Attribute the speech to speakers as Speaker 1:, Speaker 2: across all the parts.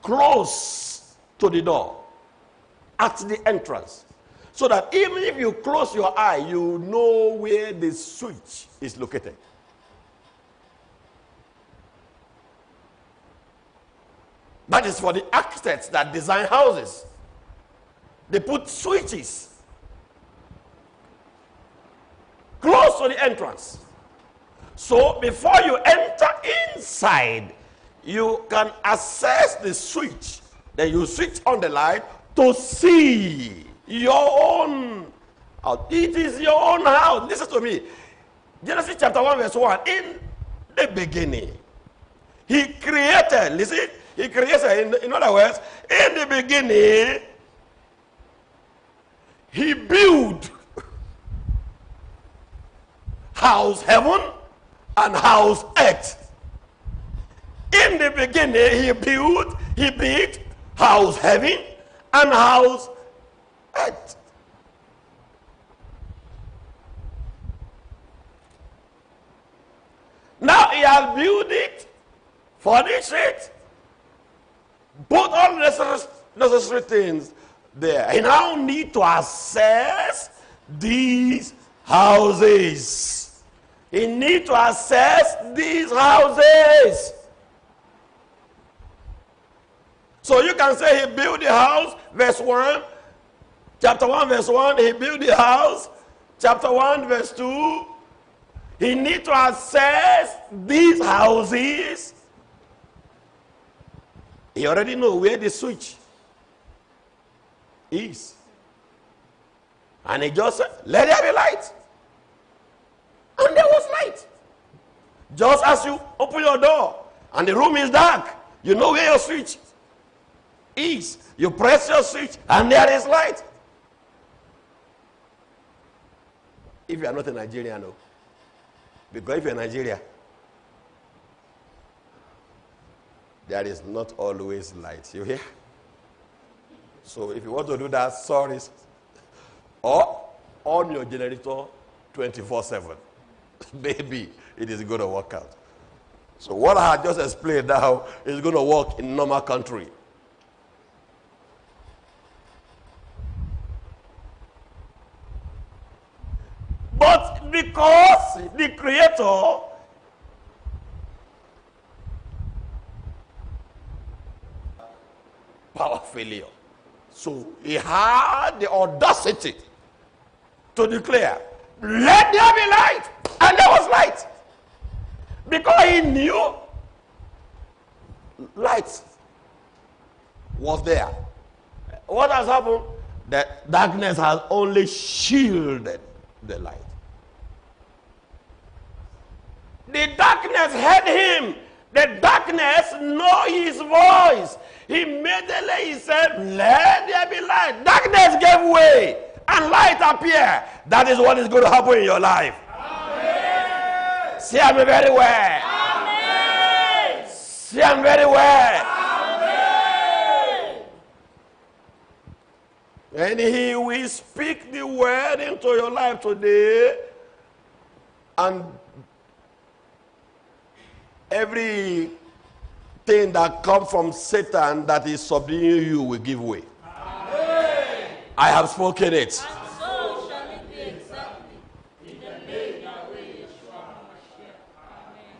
Speaker 1: close to the door at the entrance, so that even if you close your eye, you know where the switch is located. That is for the architects that design houses. They put switches close to the entrance. So before you enter inside, you can access the switch. Then you switch on the light to see your own house. It is your own house. Listen to me. Genesis chapter 1 verse 1. In the beginning, he created. Listen. He created. In other words, in the beginning, he built house heaven and house earth. In the beginning, he built house heaven and house earth. Now he has built it, furnished it, put all necessary things there. He now need to access these houses. He need to access these houses. So you can say he built the house, verse 1, chapter 1, verse 1, he built the house, chapter 1, verse 2. He need to access these houses. He already know where the switch is. And he just said, let there be light. And there was light. Just as you open your door and the room is dark, you know where your switch is. You press your switch and there is light. If you are not a Nigerian, no. Because if you're in Nigeria, there is not always light. You hear? So if you want to do that, sorry. Or on your generator 24/7. Maybe it is going to work out. So what I had just explained now is going to work in normal country. But because the Creator power failure, so he had the audacity to declare, let there be light, and there was light. Because he knew light was there. What has happened? That darkness has only shielded the light. The darkness heard him. The darkness know his voice. Immediately he said, let there be light. Darkness gave way and light appeared. That is what is going to happen in your life. Amen. See me very well. Amen. See me very well. Amen. And he will speak the word into your life today, and every thing that comes from Satan that is subduing you will give way. Amen. I have spoken it. And so shall it be exactly. In the name Yahweh Yeshua Hamashiach. Amen.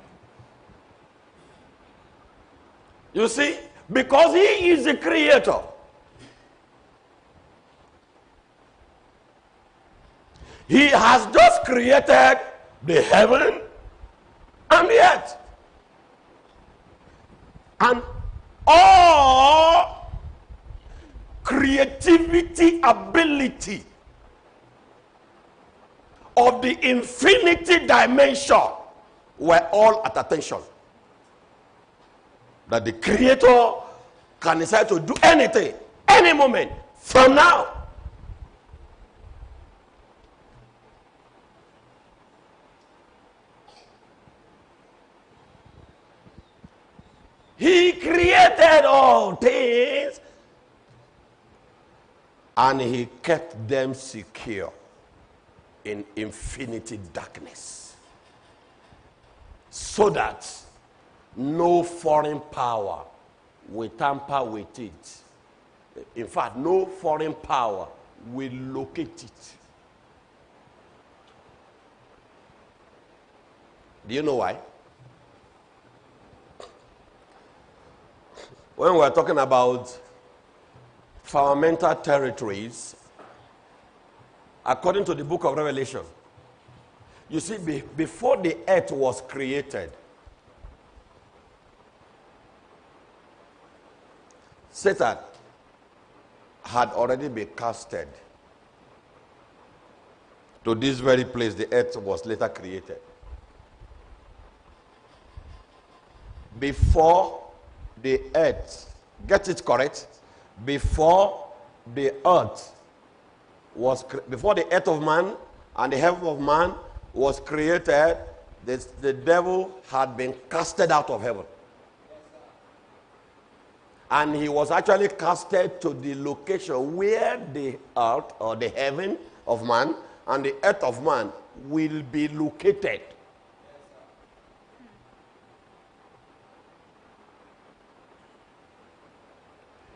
Speaker 1: You see, because he is the creator, he has just created the heaven and the earth. And all creativity ability of the infinity dimension were all at attention. That the Creator can decide to do anything, any moment, from now. He created all things and he kept them secure in infinity darkness, so that no foreign power, will tamper with it. In fact, no foreign power will locate it. Do you know why? When we're talking about firmamental territories, according to the book of Revelation, you see, before the earth was created, Satan had already been casted to this very place the earth was later created. Before the earth, get it correct, before the earth of man and the heaven of man was created, the devil had been casted out of heaven. And he was actually casted to the location where the earth or the heaven of man and the earth of man will be located.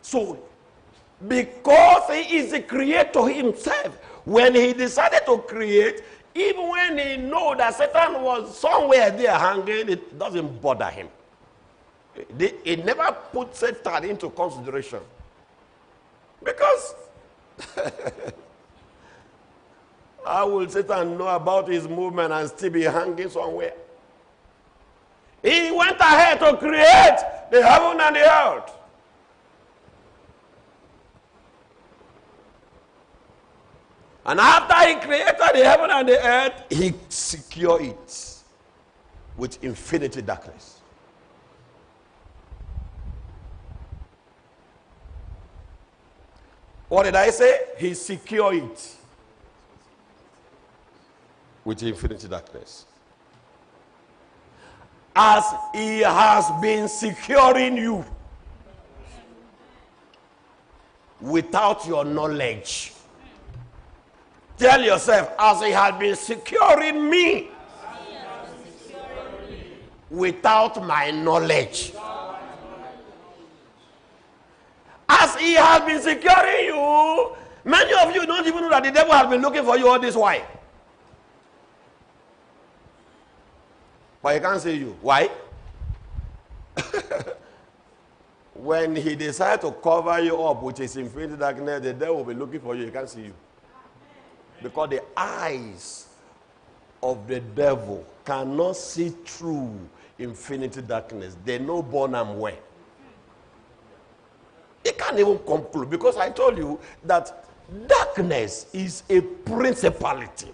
Speaker 1: So, because he is the creator himself, when he decided to create, even when he knew that Satan was somewhere there hanging, it doesn't bother him. It never put Satan into consideration. Because how will Satan know about his movement and still be hanging somewhere? He went ahead to create the heaven and the earth. And after he created the heaven and the earth, he secured it with infinity darkness. What did I say? He secured it with infinity darkness. As he has been securing you without your knowledge. Tell yourself, as he has been securing me without my knowledge. As he has been securing you, many of you don't even know that the devil has been looking for you all this while. But he can't see you. Why? When he decides to cover you up with his infinite darkness, the devil will be looking for you. He can't see you. Because the eyes of the devil cannot see through infinity darkness. They know born and where. It can't even conclude, because I told you that darkness is a principality.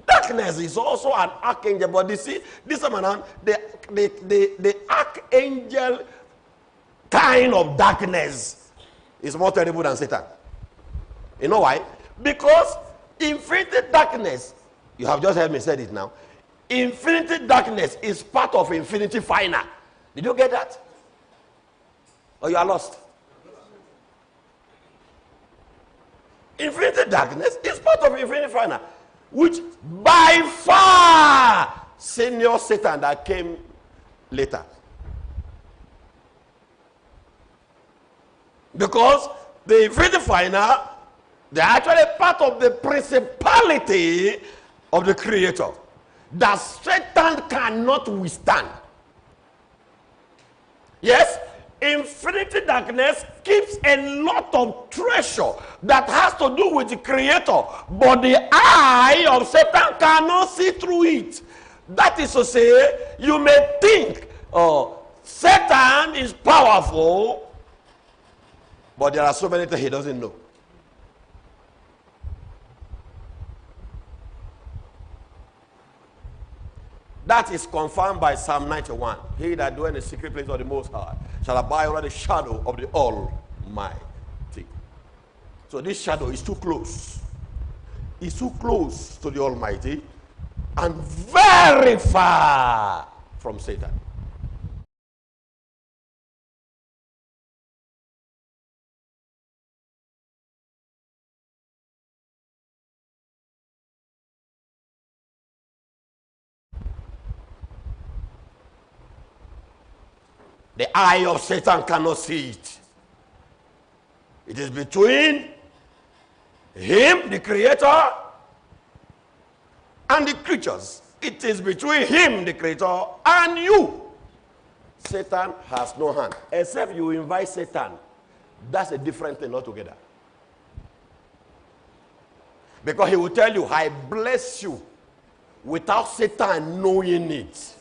Speaker 1: Darkness is also an archangel. But you see, this man, the archangel kind of darkness is more terrible than Satan. You know why? Because infinite darkness, you have just heard me say it now, infinite darkness is part of infinity final. Did you get that? Or you are lost? Infinite darkness is part of infinity final, which by far senior Satan that came later. Because the infinity final, they are actually part of the principality of the creator that Satan cannot withstand. Yes, infinity darkness keeps a lot of treasure that has to do with the creator, but the eye of Satan cannot see through it. That is to say, you may think Satan is powerful, but there are so many things he doesn't know. That is confirmed by Psalm 91. He that dwells in the secret place of the Most High shall abide under the shadow of the Almighty. So this shadow is too close. It's too close to the Almighty and very far from Satan. The eye of Satan cannot see it. It is between him, the creator, and the creatures. It is between him, the creator, and you. Satan has no hand. Except you invite Satan. That's a different thing altogether. Because he will tell you, I bless you, without Satan knowing it.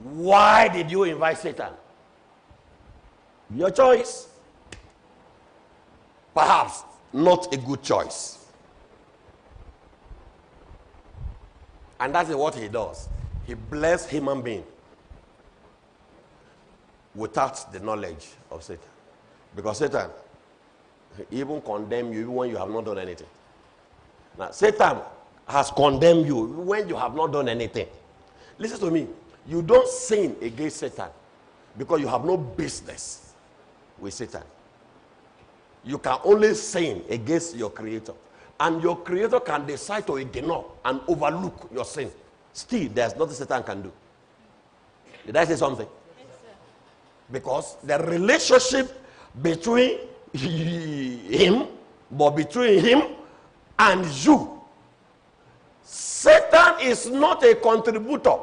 Speaker 1: Why did you invite Satan? Your choice. Perhaps not a good choice. And that's what he does. He blesses human being without the knowledge of Satan. Because Satan even condemn you even when you have not done anything. Now, Satan has condemned you when you have not done anything. Listen to me. You don't sin against Satan because you have no business with Satan. You can only sin against your creator. And your creator can decide to ignore and overlook your sin. Still, there's nothing Satan can do. Did I say something? Yes, sir. Because the relationship between him, but between him and you, Satan is not a contributor.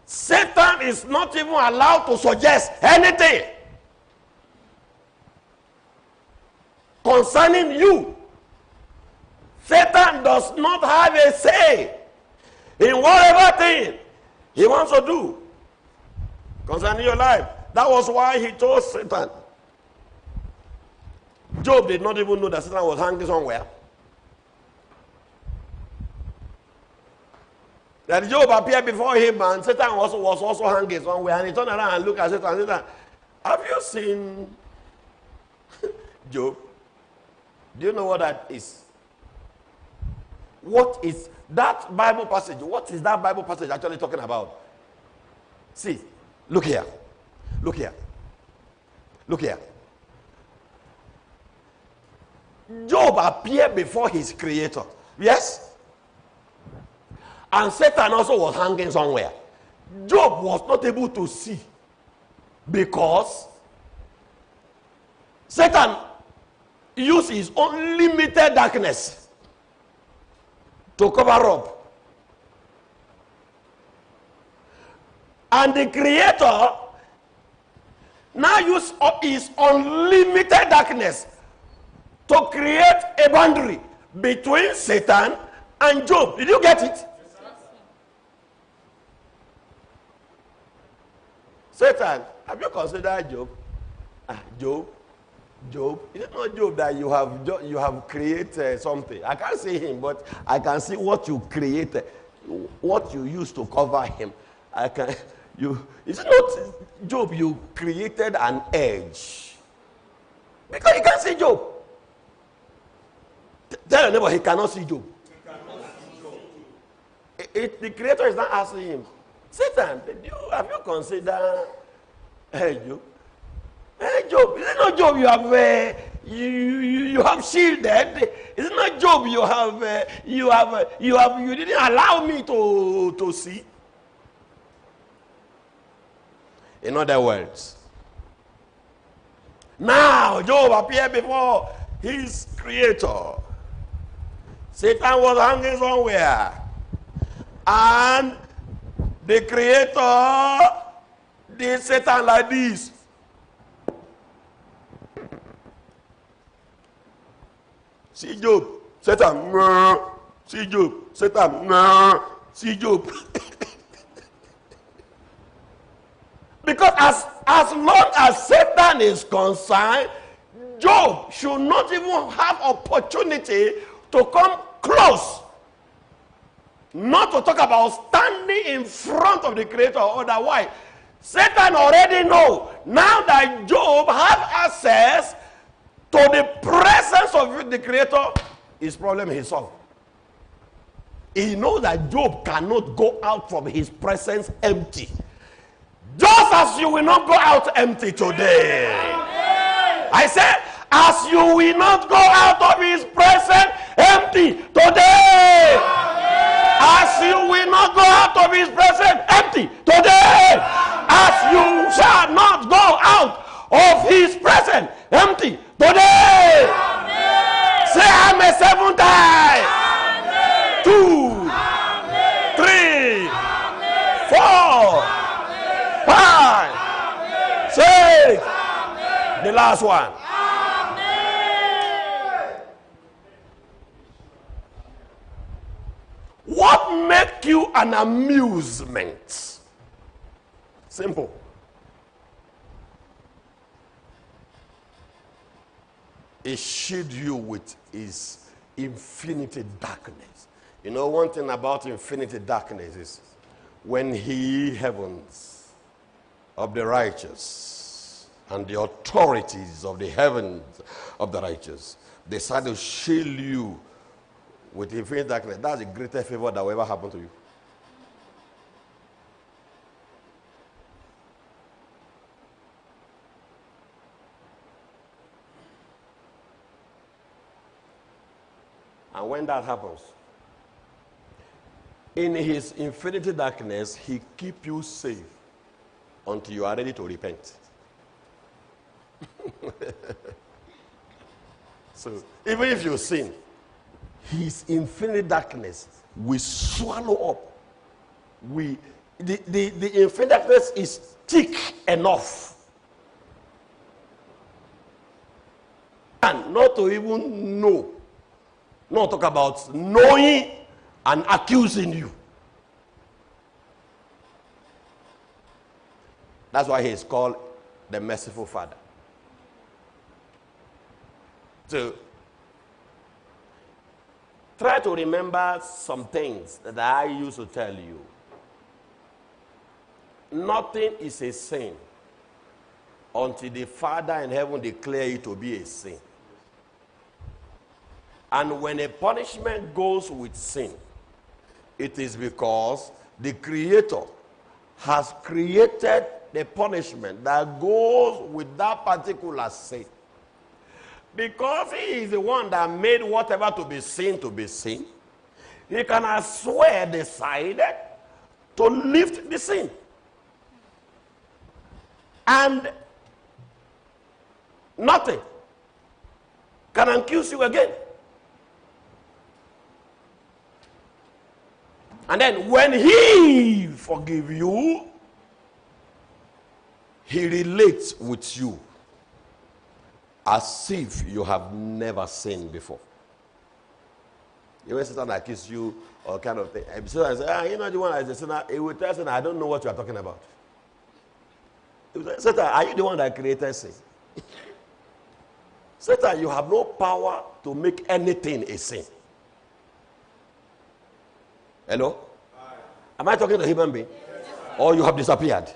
Speaker 1: Satan is not even allowed to suggest anything concerning you. Satan does not have a say in whatever thing he wants to do concerning your life. That was why he told Satan. Job did not even know that Satan was hanging somewhere. That Job appeared before him and Satan was also hanging somewhere. And he turned around and looked at Satan and said, have you seen Job? Do you know what that is? What is that Bible passage? What is that Bible passage actually talking about? See, look here. Look here. Look here. Job appeared before his creator. Yes? And Satan also was hanging somewhere. Job was not able to see because Satan used his own limited darkness to cover up. And the creator now used his unlimited darkness to create a boundary between Satan and Job. Did you get it? Satan, have you considered Job? Job, is it not Job that you have created something? I can't see him, but I can see what you created, what you used to cover him. Is it not Job? You created an edge because you can't see Job. Tell your neighbor he cannot see Job. The creator is not asking him, Satan, have you considered Job? Job, is it not Job you have shielded? Is it not Job you didn't allow me to see? In other words, now Job appeared before his creator. Satan was hanging somewhere. And the creator did Satan like this. See Job, Satan, see Job, Satan, see Job. Because as long as Satan is concerned, Job should not even have opportunity to come close. Not to talk about standing in front of the creator or otherwise. Satan already knows now that Job has access to the presence of the creator, his problem is solved. He knows that Job cannot go out from his presence empty. Just as you will not go out empty today. I said, as you will not go out of his presence empty today. As you will not go out of his presence empty today, as you shall not go out of his presence empty today. Amen. Say amen 7 times. Amen. 2, amen. 3, amen. 4, amen. 5, amen. 6. Amen. The last one. What make you an amusement? Simple. It shield you with his infinity darkness. You know, one thing about infinity darkness is when he heavens of the righteous and the authorities of the heavens of the righteous decide to shield you with infinite darkness, that's the greatest favor that will ever happen to you. And when that happens, in his infinity darkness, he keep you safe until you are ready to repent. So even if you sin, his infinite darkness will swallow up. The infinite darkness is thick enough. And not to even know. Not talk about knowing and accusing you. That's why he is called the merciful Father. So try to remember some things that I used to tell you. Nothing is a sin until the Father in heaven declare it to be a sin. And when a punishment goes with sin, it is because the Creator has created the punishment that goes with that particular sin. Because he is the one that made whatever to be sin, he can as well decide to lift the sin. And nothing can accuse you again. And then when he forgives you, he relates with you as if you have never sinned before. You when Satan accuses you or kind of thing, Satan say, you know the one that is a sinner, he will tell Satan, I don't know what you are talking about. He will say, Satan, are you the one that created sin? Satan, you have no power to make anything a sin. Hello? Am I talking to a human being? Yes. Or you have disappeared? Yes.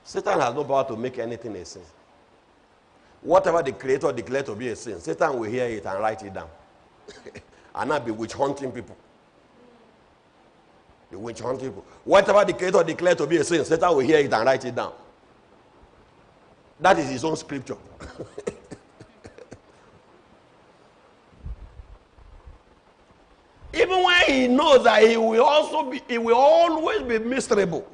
Speaker 1: Satan has no power to make anything a sin. Whatever the Creator declared to be a sin, Satan will hear it and write it down. And not be witch hunting people. The witch hunting people. Whatever the Creator declared to be a sin, Satan will hear it and write it down. That is his own scripture. Even when he knows that he will always be miserable.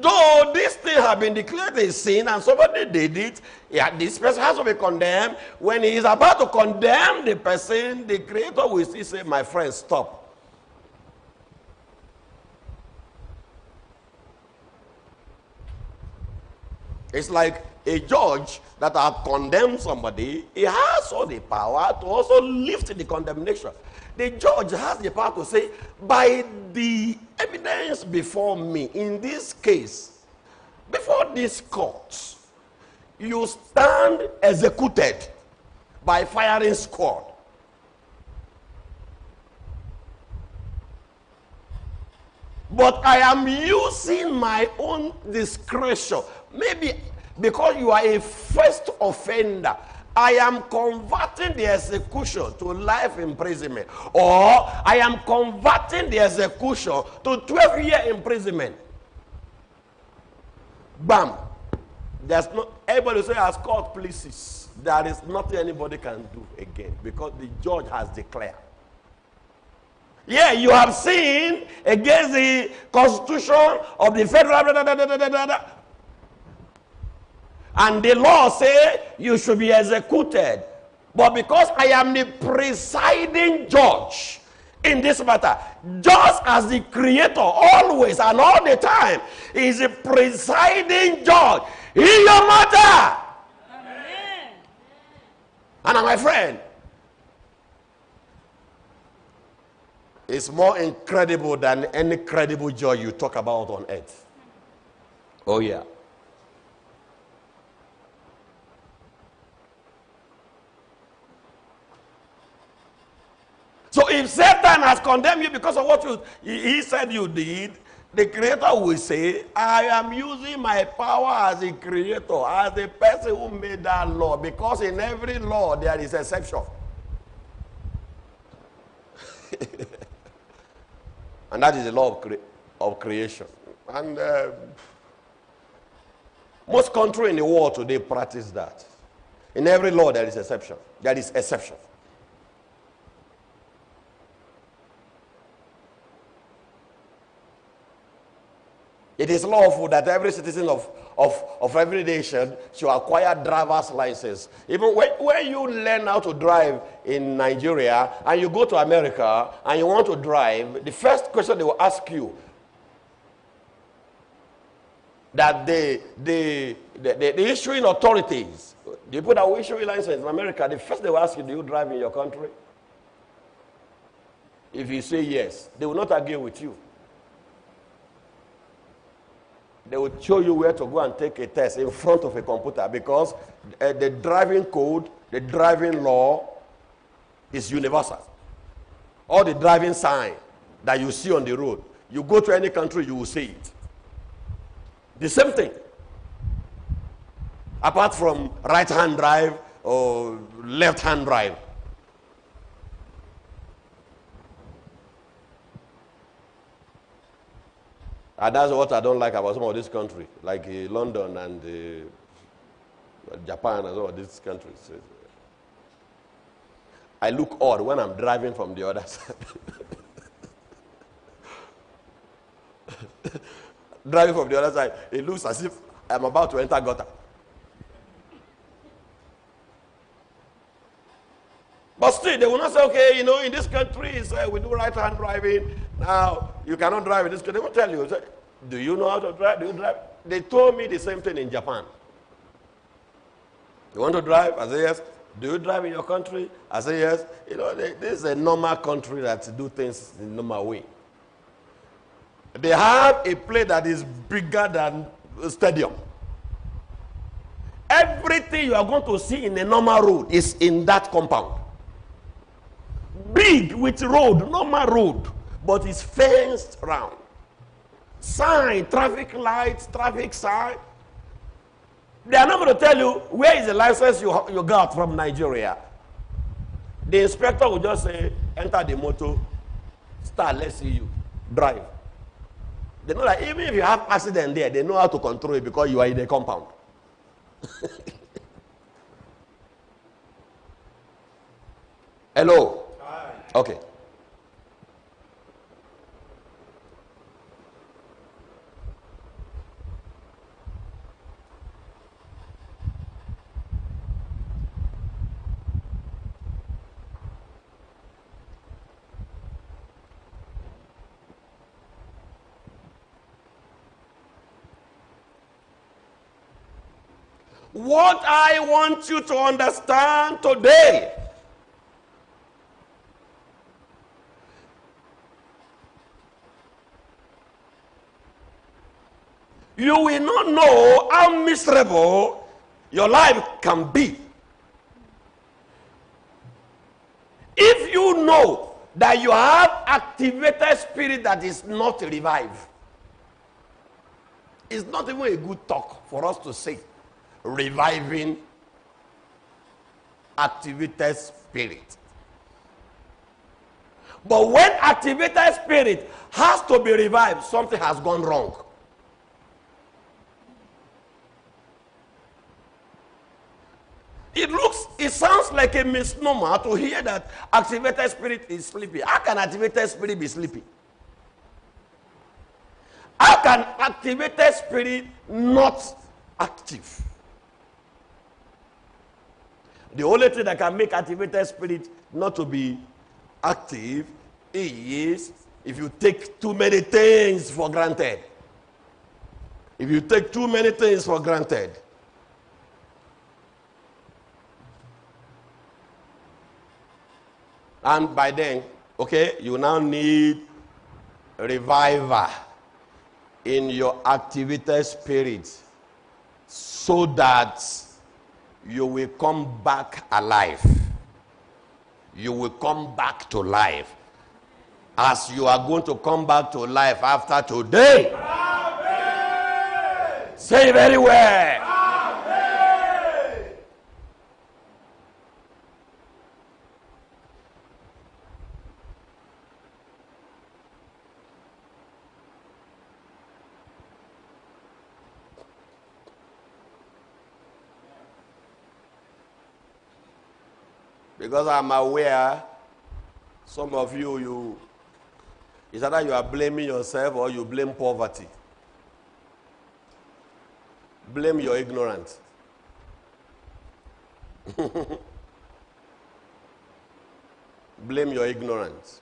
Speaker 1: Though this thing has been declared a sin and somebody did it, yeah, this person has to be condemned. When he is about to condemn the person, the Creator will still say, my friend, stop. It's like a judge that has condemned somebody. He has all the power to also lift the condemnation. The judge has the power to say, by the evidence before me, in this case, before this court, you stand executed by firing squad. But I am using my own discretion. Maybe because you are a first offender, I am converting the execution to life imprisonment. Or I am converting the execution to 12-year imprisonment. Bam. There's no, everybody say, as court pleases. There is nothing anybody can do again because the judge has declared. Yeah, you have sinned against the constitution of the federal, and the law say you should be executed. But because I am the presiding judge in this matter, just as the creator always and all the time is the presiding judge in your matter. Amen. And my friend, it's more incredible than any credible judge you talk about on earth. Oh yeah. So if Satan has condemned you because of what he said you did, the creator will say, I am using my power as a creator, as the person who made that law, because in every law there is exception. And that is the law of creation. And most countries in the world today practice that. In every law there is exception. There is exception. It is lawful that every citizen of every nation should acquire driver's license. Even when you learn how to drive in Nigeria and you go to America and you want to drive, the first question they will ask you, that the issuing authorities, the people that will issue a license in America, the first they will ask you, do you drive in your country? If you say yes, they will not argue with you. They will show you where to go and take a test in front of a computer, because the driving code, the driving law is universal. All the driving sign that you see on the road, you go to any country, you will see it. The same thing. Apart from right-hand drive or left-hand drive. And that's what I don't like about some of these countries, like London and Japan and all of these countries. I look odd when I'm driving from the other side. Driving from the other side, it looks as if I'm about to enter gutter. But still, they will not say, okay, in this country, we do right-hand driving. Now, you cannot drive in this country. They will tell you, do you know how to drive? Do you drive? They told me the same thing in Japan. You want to drive? I say, yes. Do you drive in your country? I say, yes. This is a normal country that do things in a normal way. They have a place that is bigger than a stadium. Everything you are going to see in a normal road is in that compound. Big with road, normal road, but it's fenced around. Sign, traffic lights, traffic sign. They are not going to tell you where is the license you got from Nigeria. The inspector will just say, enter the motor, start, let's see you, drive. They know that even if you have accident there, they know how to control it because you are in the compound. Hello? Hi. Okay. What I want you to understand today you will not know how miserable your life can be if you know that you have activated spirit that is not revived. It's not even a good talk for us to say reviving activated spirit. But when activated spirit has to be revived, something has gone wrong. It sounds like a misnomer to hear that activated spirit is sleepy. How can activated spirit be sleepy? How can activated spirit not active? The only thing that can make activated spirit not to be active is if you take too many things for granted. If you take too many things for granted. And by then, okay, you now need a reviver in your activated spirit so that you will come back alive. You will come back to life. As you are going to come back to life after today. Amen. Say very well. Amen. Because I'm aware, some of you, it's either you are blaming yourself or you blame poverty. Blame your ignorance. Blame your ignorance.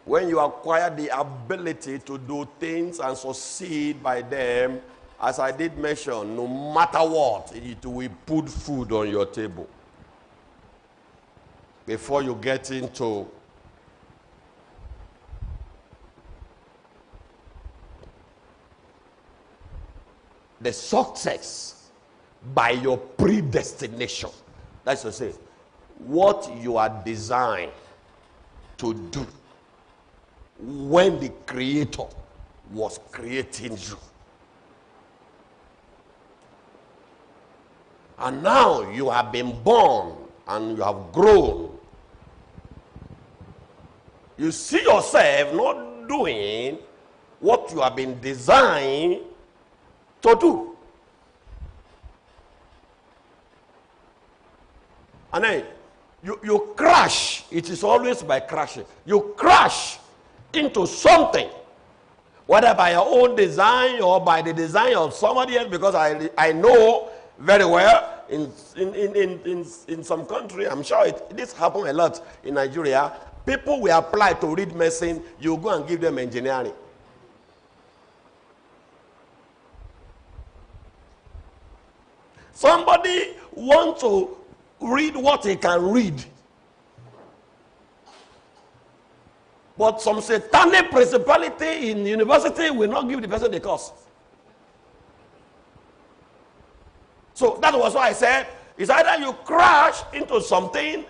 Speaker 1: When you acquire the ability to do things and succeed by them, as I did mention, no matter what, it will put food on your table. Before you get into the success by your predestination. That's to say, what you are designed to do when the Creator was creating you. And now you have been born and you have grown. You see yourself not doing what you have been designed to do. And then you crash. It is always by crashing. You crash into something, whether by your own design or by the design of somebody else, because I know very well in some country, I'm sure this happens a lot in Nigeria. People will apply to read medicine, you go and give them engineering. Somebody wants to read what he can read, but some satanic principality in university will not give the person the course. So that was why I said, it's either you crash into something,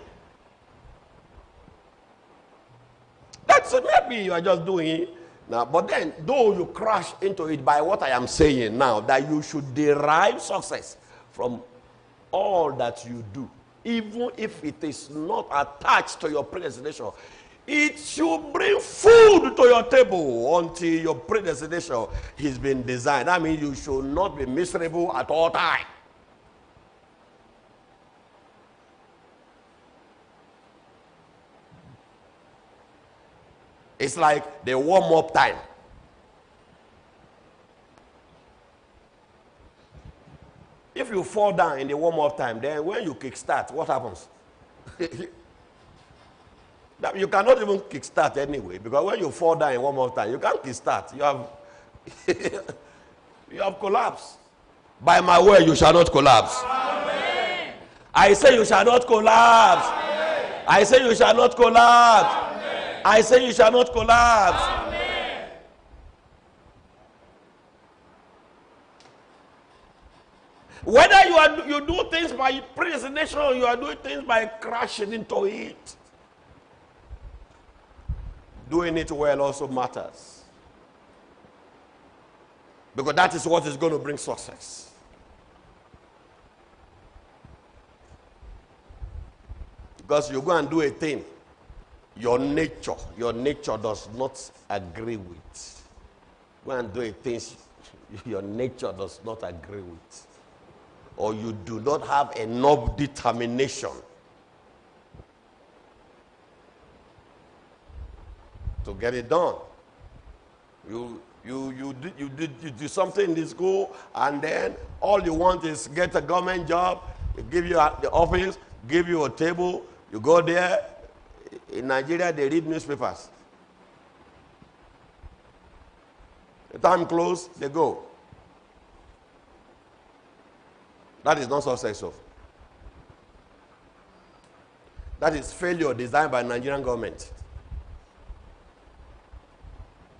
Speaker 1: that's maybe you are just doing it now, but then though you crash into it by what I am saying now, that you should derive success from all that you do, even if it is not attached to your predestination. It should bring food to your table until your predestination has been designed. I mean, you should not be miserable at all times. It's like the warm-up time. If you fall down in the warm-up time, then when you kickstart, what happens? You cannot even kickstart anyway, because when you fall down in warm-up time, you can't kickstart. You have you have collapsed. By my word, you shall not collapse. Amen. I say you shall not collapse. Amen. I say you shall not collapse. Amen. I say you shall not collapse. Amen. Whether you do things by predestination or you are doing things by crashing into it, doing it well also matters. Because that is what is going to bring success. Because you go and do a thing, your nature does not agree with. Go and do a thing your nature does not agree with, or you do not have enough determination to get it done. You do something in the school, and then all you want is get a government job. They give you the office, give you a table. You go there. In Nigeria, they read newspapers. The time close, they go. That is not successful. That is failure designed by the Nigerian government.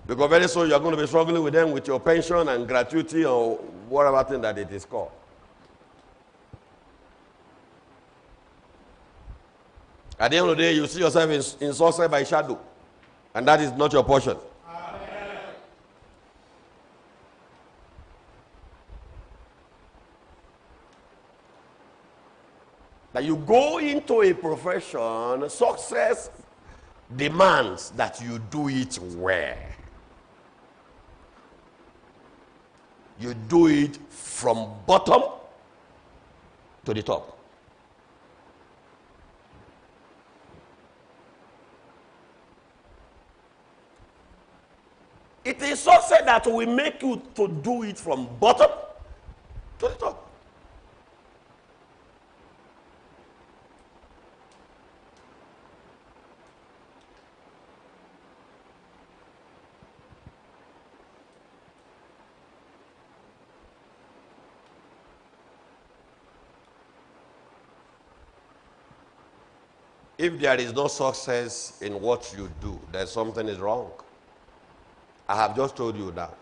Speaker 1: Because very soon you are going to be struggling with them with your pension and gratuity or whatever thing that it is called. At the end of the day, you see yourself in success by shadow. And that is not your portion. Amen. That you go into a profession, success demands that you do it well. You do it from bottom to the top. It is success that will make you to do it from bottom to the top. If there is no success in what you do, then something is wrong. I have just told you that.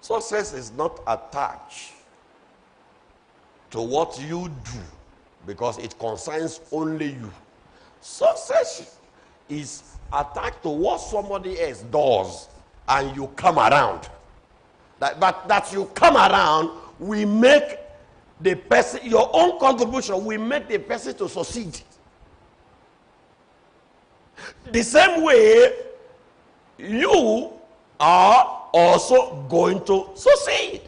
Speaker 1: Success is not attached to what you do because it concerns only you. Success is attached to what somebody else does and you come around. But that you come around, we make the person, your own contribution will make the person to succeed. The same way, you are also going to succeed.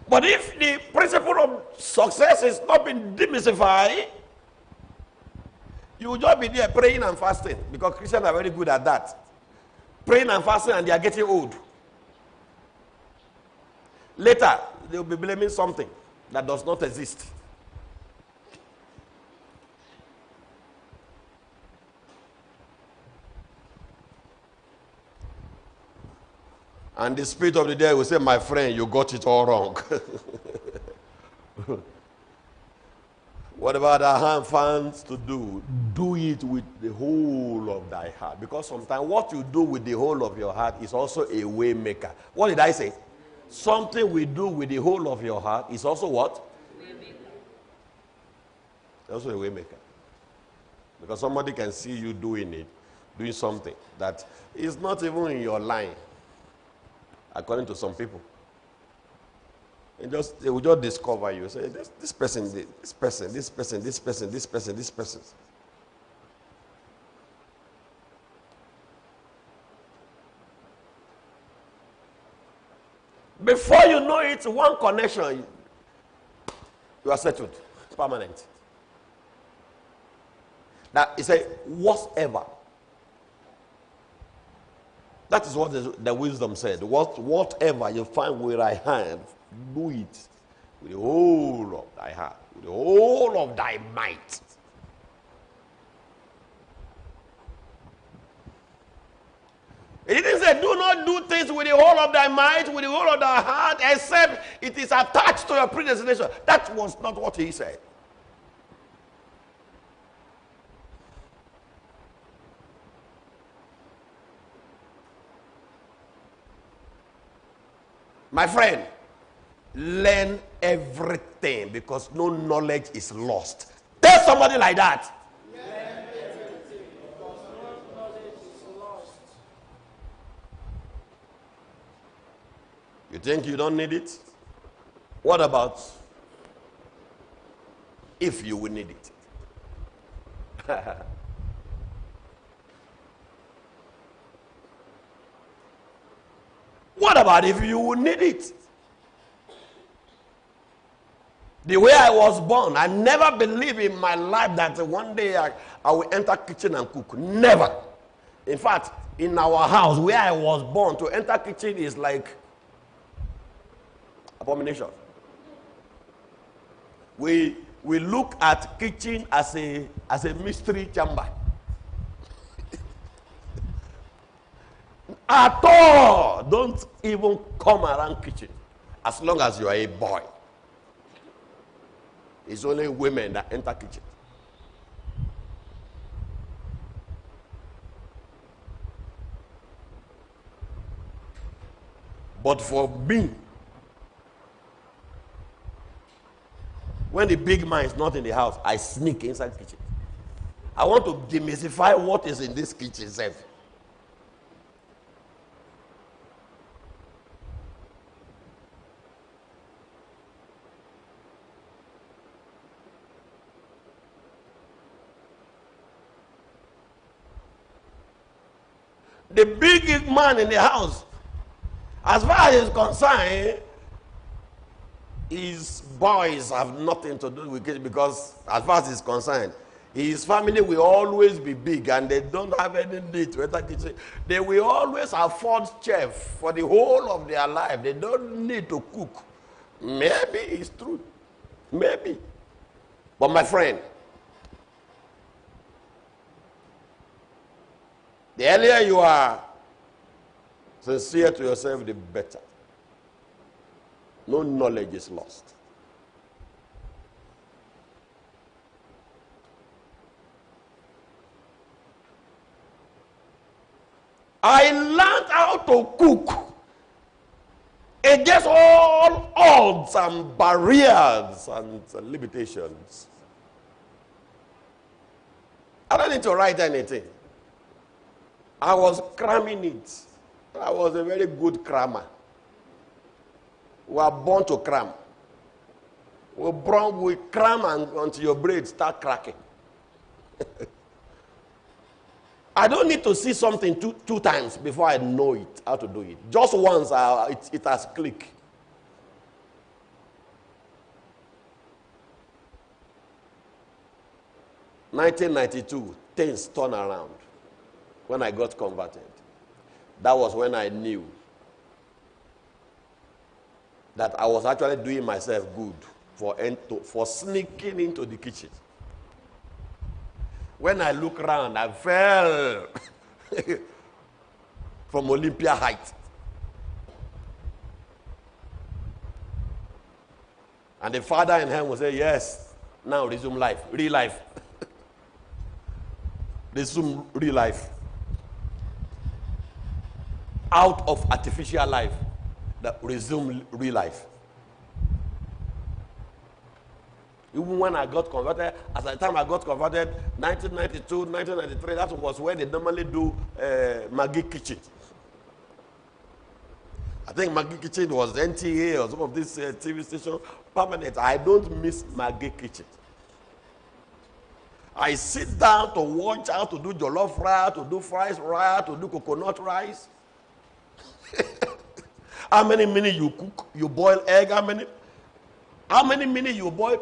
Speaker 1: But if the principle of success is not being demystified, you will just be there praying and fasting, because Christians are very good at that. Praying and fasting, and they are getting old. Later, they will be blaming something that does not exist. And the spirit of the day will say, my friend, you got it all wrong. Whatever thy hand finds to do, do it with the whole of thy heart. Because sometimes what you do with the whole of your heart is also a way maker. What did I say? Something we do with the whole of your heart is also what? Also a way maker. Because somebody can see you doing something that is not even in your line, according to some people. And they will just discover you. Say, this person. Before you know it, one connection, you are settled. It's permanent. Now, he said, whatever. That is what the wisdom said. Whatever you find with thy hand, do it with the whole of thy heart, with the whole of thy might. It didn't say, do not do things with the whole of thy might, with the whole of thy heart, except it is attached to your predestination. That was not what he said. My friend, learn everything, because no knowledge is lost. Tell somebody like that. Learn everything, because no knowledge is lost. You think you don't need it? What about if you will need it? What about if you will need it? The way I was born, I never believed in my life that one day I will enter kitchen and cook. Never. In fact, in our house where I was born, to enter kitchen is like abomination. We look at kitchen as a mystery chamber. At all, don't even come around kitchen as long as you are a boy. It's only women that enter kitchen. But for me, when the big man is not in the house, I sneak inside the kitchen. I want to demystify what is in this kitchen itself. The big man in the house, as far as he's concerned, his boys have nothing to do with it, because as far as he's concerned, his family will always be big and they don't have any need to enter kitchen. They will always afford chef for the whole of their life. They don't need to cook. Maybe it's true. Maybe. But my friend, the earlier you are sincere to yourself, the better. No knowledge is lost. I learned how to cook against all odds and barriers and limitations. I don't need to write anything. I was cramming it. I was a very good crammer. We are born to cram. We cram until your brain start cracking. I don't need to see something two times before I know it, how to do it. Just once, it has clicked. In 1992, things turned around when I got converted. That was when I knew that I was actually doing myself good for sneaking into the kitchen. When I look around, I fell from Olympia height. And the Father in heaven will say, yes, now resume life, real life. Resume real life. Out of artificial life, that resume real life. Even when I got converted, at the time I got converted, 1992, 1993, that was where they normally do Maggie Kitchen. I think Maggie Kitchen was NTA or some of these TV stations permanent. I don't miss Maggie Kitchen. I sit down to watch how to do jollof rice, to do fried rice, to do coconut rice. How many minutes you cook? You boil egg? How many minutes you boil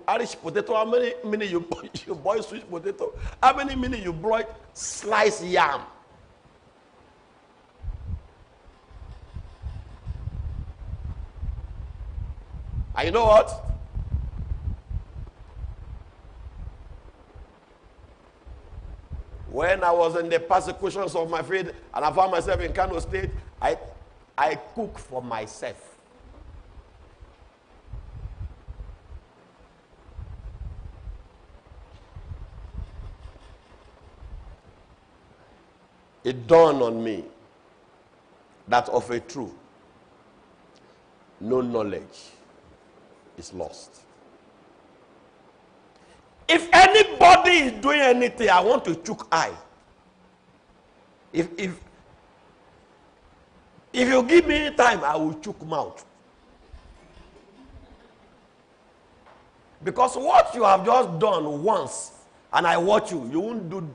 Speaker 1: Irish potato? How many minutes you boil sweet potato? How many minutes you boil sliced yam? And you know what? When I was in the persecutions of my faith and I found myself in Kano State, I cook for myself. It dawned on me that of a truth, no knowledge is lost. If anybody is doing anything, I want to choke eye. If you give me time, I will choke mouth. Because what you have just done once, and I watch you, you won't do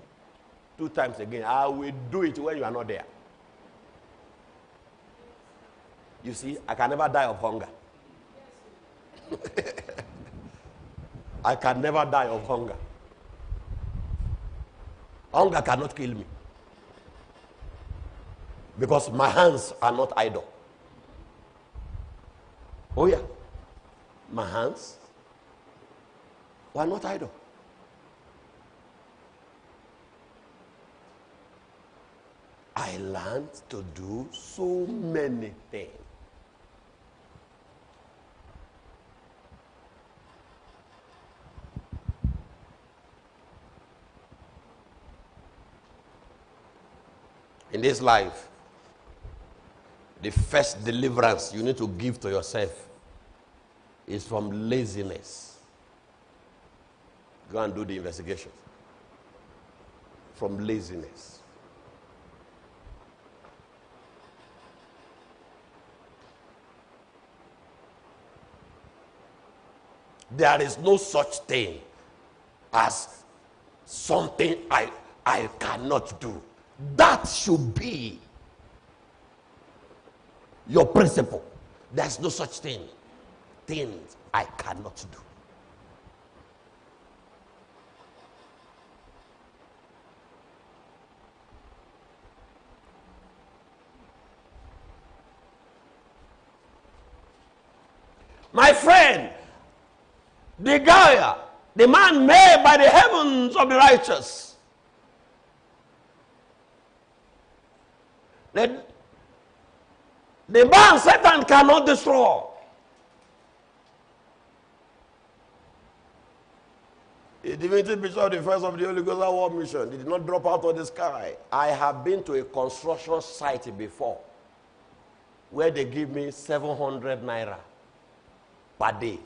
Speaker 1: 2 times again. I will do it when you are not there. You see, I can never die of hunger. I can never die of hunger. Hunger cannot kill me. Because my hands are not idle. Oh yeah. My hands were not idle. I learned to do so many things. In this life, the first deliverance you need to give to yourself is from laziness. Go and do the investigation. From laziness. There is no such thing as something I cannot do. That should be your principle. There's no such thing. Things I cannot do. My friend, Degaya, the man made by the heavens of the righteous, the man Satan cannot destroy. The Divinity Bishop the first of the Holy Ghost War mission did not drop out of the sky. I have been to a construction site before where they give me 700 naira per day.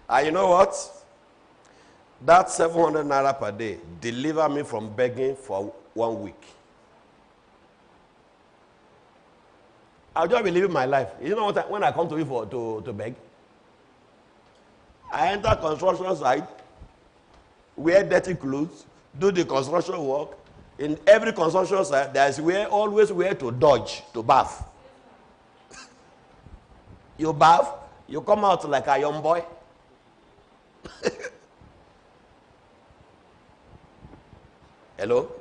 Speaker 1: And you know what? That 700 naira per day deliver me from begging for 1 week. I'll just be living my life. You know what? When I come to you to beg, I enter construction site, wear dirty clothes, do the construction work. In every construction site, there is always where to dodge, to bath. You bath, you come out like a young boy. Hello?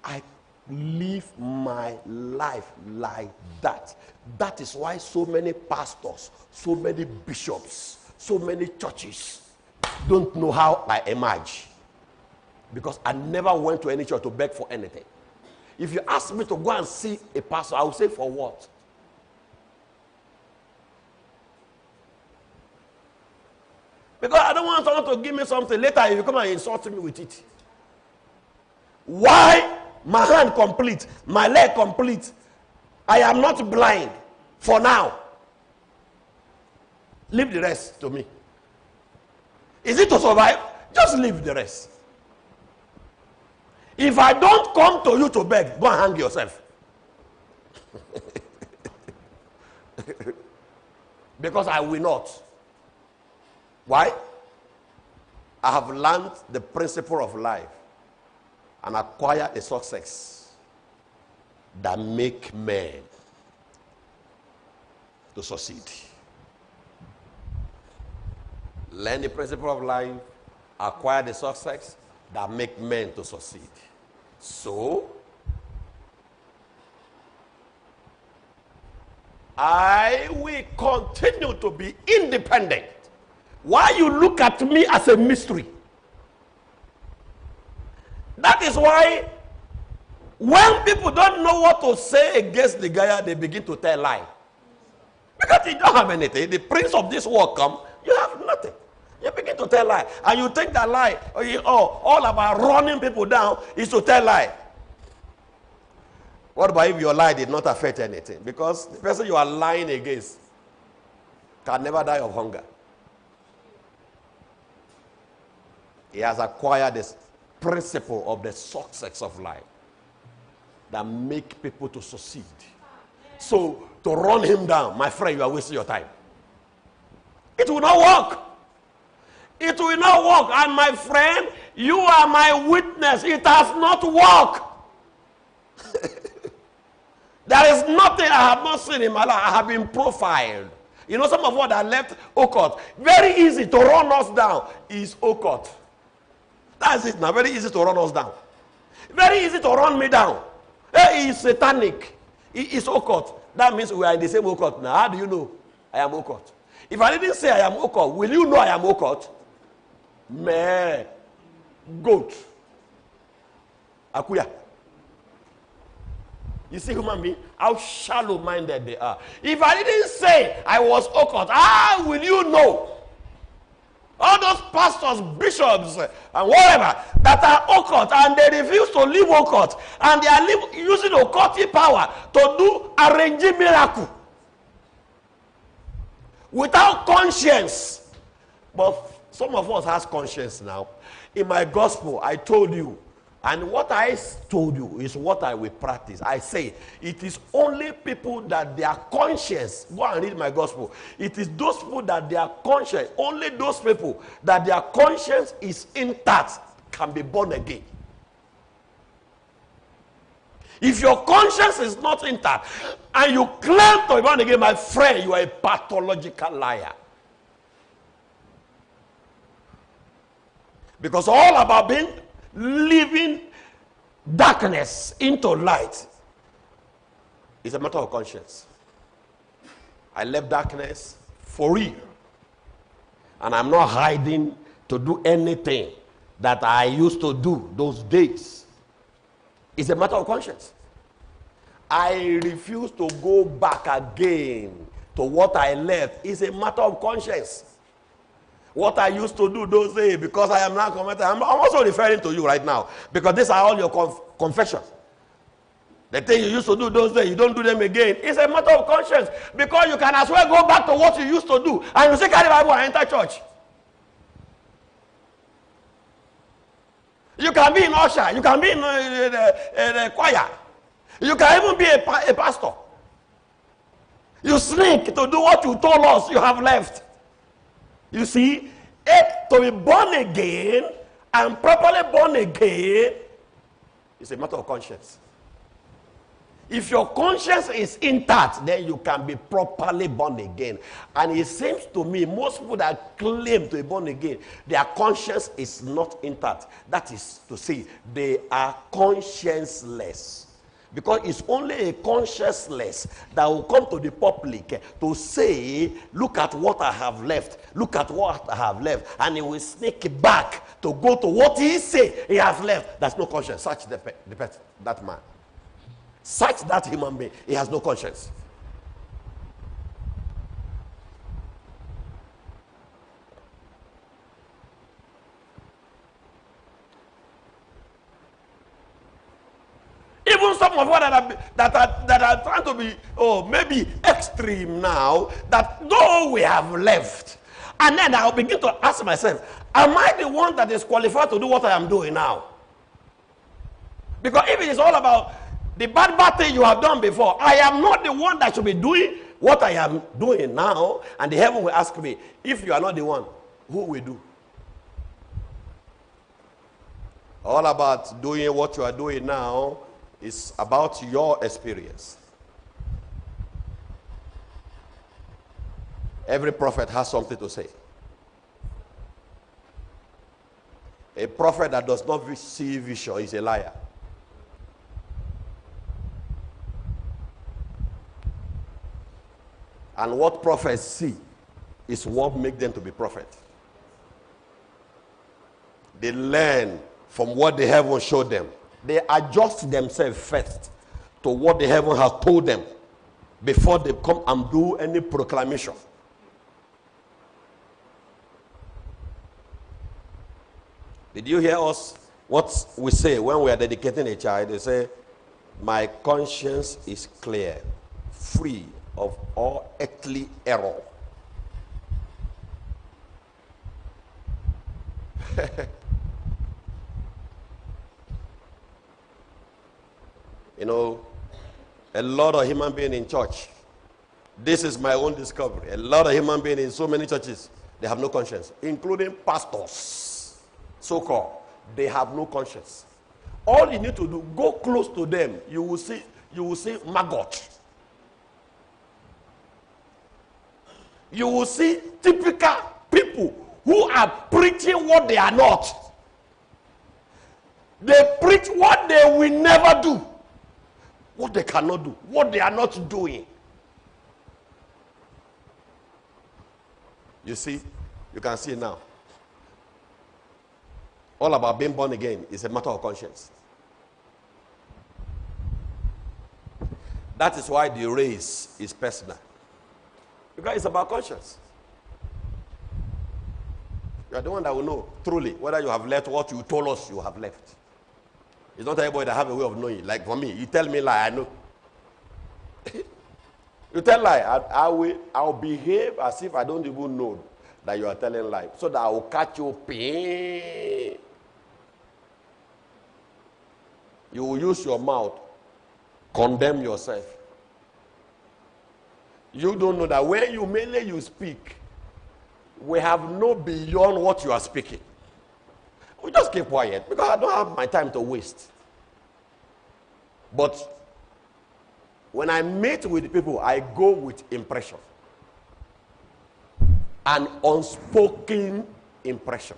Speaker 1: I live my life like that. That is why so many pastors, so many bishops, so many churches don't know how I emerge. Because I never went to any church to beg for anything. If you ask me to go and see a pastor, I will say, for what? Because I don't want someone to give me something later if you come and insult me with it. Why? My hand complete, my leg complete. I am not blind for now. Leave the rest to me. Is it to survive? Just leave the rest. If I don't come to you to beg, go and hang yourself. Because I will not. Why? I have learned the principle of life and acquired a success that make men to succeed. Learn the principle of life, acquire the success that make men to succeed. So, I will continue to be independent. Why you look at me as a mystery? That is why when people don't know what to say against the guy, they begin to tell lie. Because you don't have anything. The prince of this world come, you have nothing. You begin to tell lie. And you think that lie, all about running people down is to tell lie. What about if your lie did not affect anything? Because the person you are lying against can never die of hunger. He has acquired this principle of the success of life that make people to succeed. So, to run him down, my friend, you are wasting your time. It will not work. It will not work. And my friend, you are my witness. It has not worked. There is nothing I have not seen in my life. I have been profiled. You know, some of what I left occult. Very easy to run us down is occult. That's it now. Very easy to run us down. Very easy to run me down. He is satanic. He is occult. That means we are in the same occult now. How do you know I am occult? If I didn't say I am occult, will you know I am occult? Meh. Goat. Akuya. You see human being, how shallow-minded they are. If I didn't say I was occult, how will you know? All those pastors, bishops, and whatever that are occult and they refuse to leave occult and they are using occultic power to do arranging miracle without conscience. But some of us has conscience now. In my gospel, I told you, and what I told you is what I will practice. I say it is only people that their conscience, go and read my gospel. It is those people that their conscience, only those people that their conscience is intact can be born again. If your conscience is not intact and you claim to be born again, my friend, you are a pathological liar. Because all about being living darkness into light is a matter of conscience. I left darkness for real. And I'm not hiding to do anything that I used to do those days. It's a matter of conscience. I refuse to go back again to what I left. It's a matter of conscience. What I used to do those days, because I am now converted. I'm also referring to you right now, because these are all your confessions. The thing you used to do those days, you don't do them again. It's a matter of conscience, because you can as well go back to what you used to do, and you say, carry the Bible and enter church. You can be in usher, you can be in the choir, you can even be a pastor. You sneak to do what you told us you have left. You see, to be born again and properly born again is a matter of conscience. If your conscience is intact, then you can be properly born again. And it seems to me, most people that claim to be born again, their conscience is not intact. That is to say, they are conscienceless. Because it's only a conscienceless that will come to the public to say, look at what I have left. Look at what I have left. And he will sneak back to go to what he say he has left. That's no conscience. Search that man. Search that human being. He has no conscience. Even some of what that are trying to be, maybe extreme now, that though we have left, and then I'll begin to ask myself, am I the one that is qualified to do what I am doing now? Because if it is all about the bad thing you have done before, I am not the one that should be doing what I am doing now, and the heaven will ask me, if you are not the one, who will do? All about doing what you are doing now is about your experience. Every prophet has something to say. A prophet that does not see vision is a liar. And what prophets see is what makes them to be prophets. They learn from what the heaven showed them. They adjust themselves first to what the heaven has told them before they come and do any proclamation. Did you hear us? What we say when we are dedicating a child, they say, my conscience is clear, free of all earthly error. You know, a lot of human beings in church. This is my own discovery. A lot of human beings in so many churches They have no conscience, including pastors, so-called. They have no conscience. All you need to do, go close to them. You will see maggot. You will see typical people who are preaching what they are not. They preach what they will never do, what they cannot do, what they are not doing. You see, you can see now. All about being born again is a matter of conscience. That is why the race is personal. Because it's about conscience. You are the one that will know truly whether you have left what you told us you have left. It's not everybody that have a way of knowing. Like for me, you tell me lie, I know. You tell lie, I'll behave as if I don't even know that you are telling lie, so that I will catch you pain. You will use your mouth, condemn yourself. You don't know that when you speak, we have no beyond what you are speaking. We just keep quiet because I don't have my time to waste. But when I meet with people, I go with impression. An unspoken impression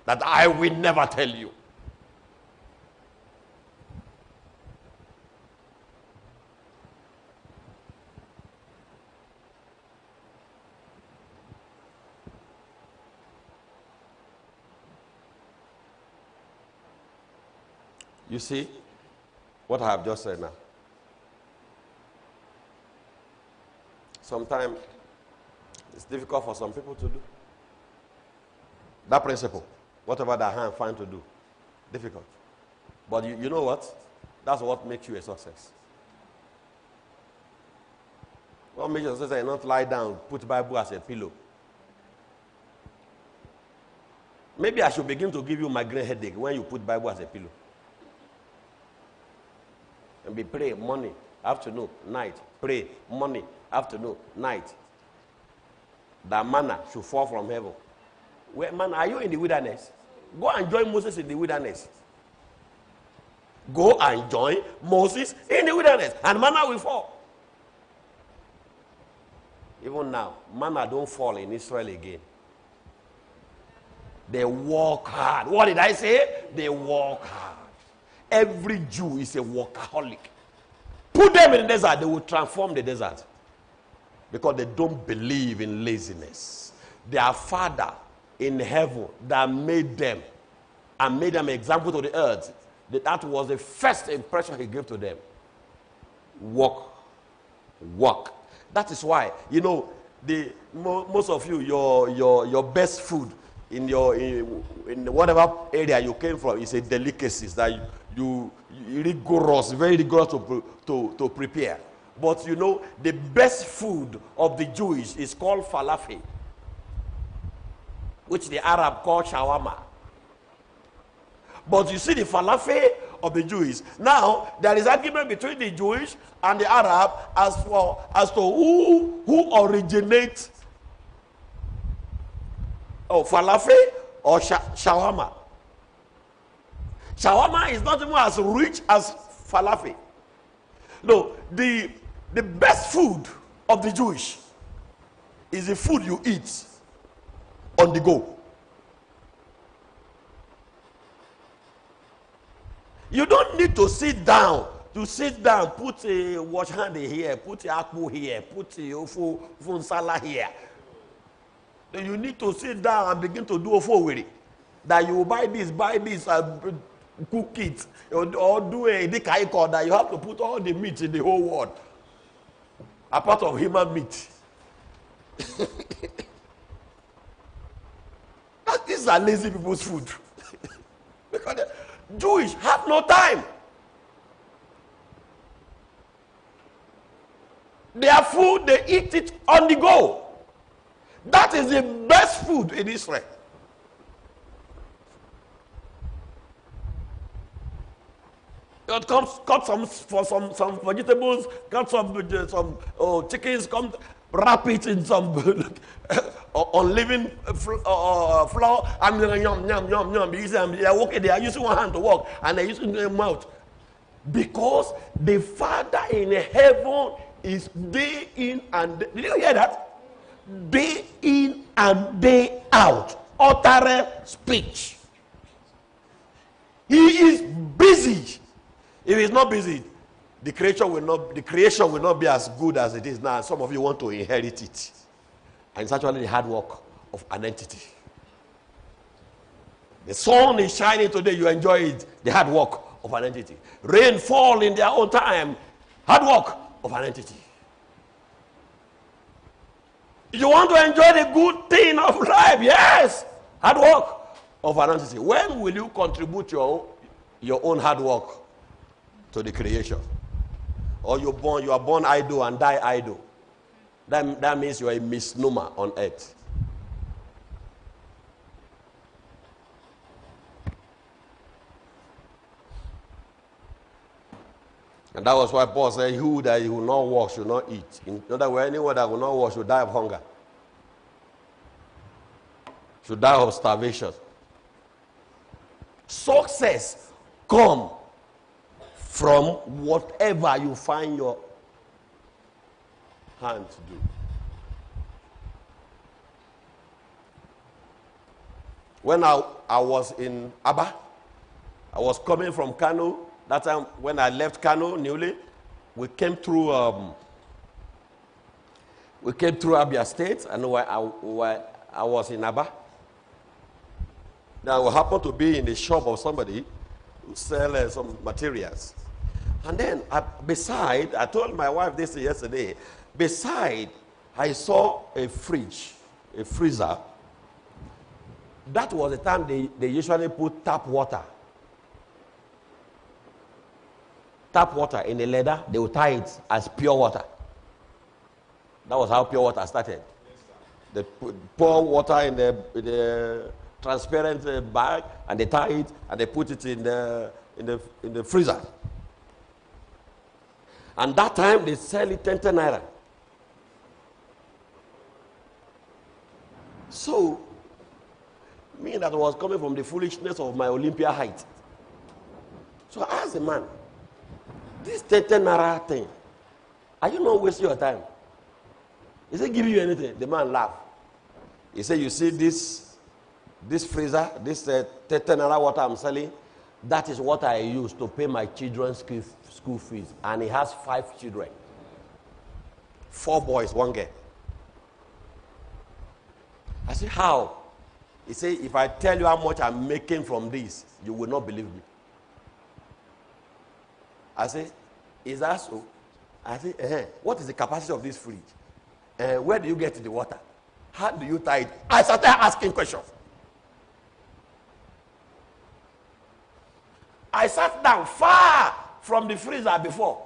Speaker 1: that I will never tell you. You see what I have just said now? Sometimes it's difficult for some people to do. That principle, whatever their hand find to do, difficult. But you know what? That's what makes you a success. What makes you a success is not lie down, put the Bible as a pillow. Maybe I should begin to give you migraine headache when you put Bible as a pillow. And be pray morning, afternoon, night. Pray morning, afternoon, night. That manna should fall from heaven. Where, man, are you in the wilderness? Go and join Moses in the wilderness. Go and join Moses in the wilderness, and manna will fall. Even now, manna don't fall in Israel again. They work hard. What did I say? They work hard. Every Jew is a workaholic. Put them in the desert, they will transform the desert. Because they don't believe in laziness. Their Father in heaven that made them and made them an example to the earth, that was the first impression he gave to them. Work. Work. That is why, you know, most of you, your best food in whatever area you came from is a delicacy that you rigorous, very rigorous to prepare. But you know, the best food of the Jewish is called falafel, which the Arab call shawarma. But you see the falafel of the Jewish. Now, there is argument between the Jewish and the Arab as to who originates falafel or shawarma. Shawarma is not even as rich as falafel. No, the best food of the Jewish is the food you eat on the go. You don't need to sit down. Put a wash hand here, put a akpu here, put a phone sala here. You need to sit down and begin to do ofo with it. That you buy this, and cook it, or do a dikaiko that you have to put all the meat in the whole world, apart of human meat. These are lazy people's food. Because the Jewish have no time. Their food, they eat it on the go. That is the best food in Israel. Cut some vegetables, cut some chickens, wrap it in some on living flour, and yum, yum, yum, yum. They are walking, they are using one hand to walk, and they're using their mouth. Because the Father in heaven is day in and day. Did you hear that? Day in and day out. Utter speech. He is busy. If he's not busy, the creation will not be as good as it is now. Some of you want to inherit it. And it's actually the hard work of an entity. The sun is shining today, you enjoy it. The hard work of an entity. Rain fall in their own time. Hard work of an entity. You want to enjoy the good thing of life? Yes. Hard work of an entity. When will you contribute your own hard work to the creation? Or you are born idle and die idle. That means you are a misnomer on earth. And that was why Paul said, who that will not work should not eat. In other words, anyone that will not work should die of hunger. Should die of starvation. Success come from whatever you find your hand to do. When I was in Aba, I was coming from Kano. That time when I left Kano newly, we came through Abia State, and I was in Aba. Now I happened to be in the shop of somebody who sells some materials. And then beside, I told my wife this yesterday, beside I saw a fridge, a freezer. That was the time they usually put tap water. Tap water in the leather, they would tie it as pure water. That was how pure water started. They pour water in the transparent bag, and they tie it, and they put it in the freezer. And that time they sell it 10 naira. So, me that was coming from the foolishness of my Olympia height. So I asked the man, this 10 naira thing, are you not wasting your time? He said, give you anything. The man laughed. He said, you see this freezer, this 10 naira water I'm selling, that is what I use to pay my children's school fees. And he has 5 children. 4 boys, 1 girl. I said, how? He said, if I tell you how much I'm making from this, you will not believe me. I said, is that so? I said, what is the capacity of this fridge? Where do you get the water? How do you tie it? I started asking questions. I sat down far from the freezer before.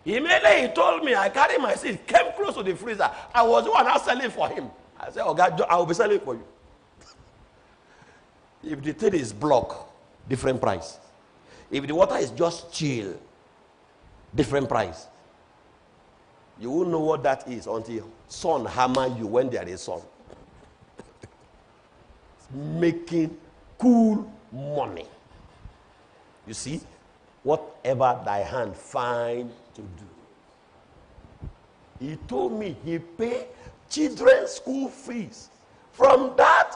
Speaker 1: Immediately he told me, I carried my seat, came close to the freezer. I was the one selling for him. I said, oh God, I will be selling for you. If the thing is block, different price. If the water is just chill, different price. You won't know what that is until sun hammer you when there is sun. Making cool money. You see, whatever thy hand find to do. He told me he paid children's school fees. From that,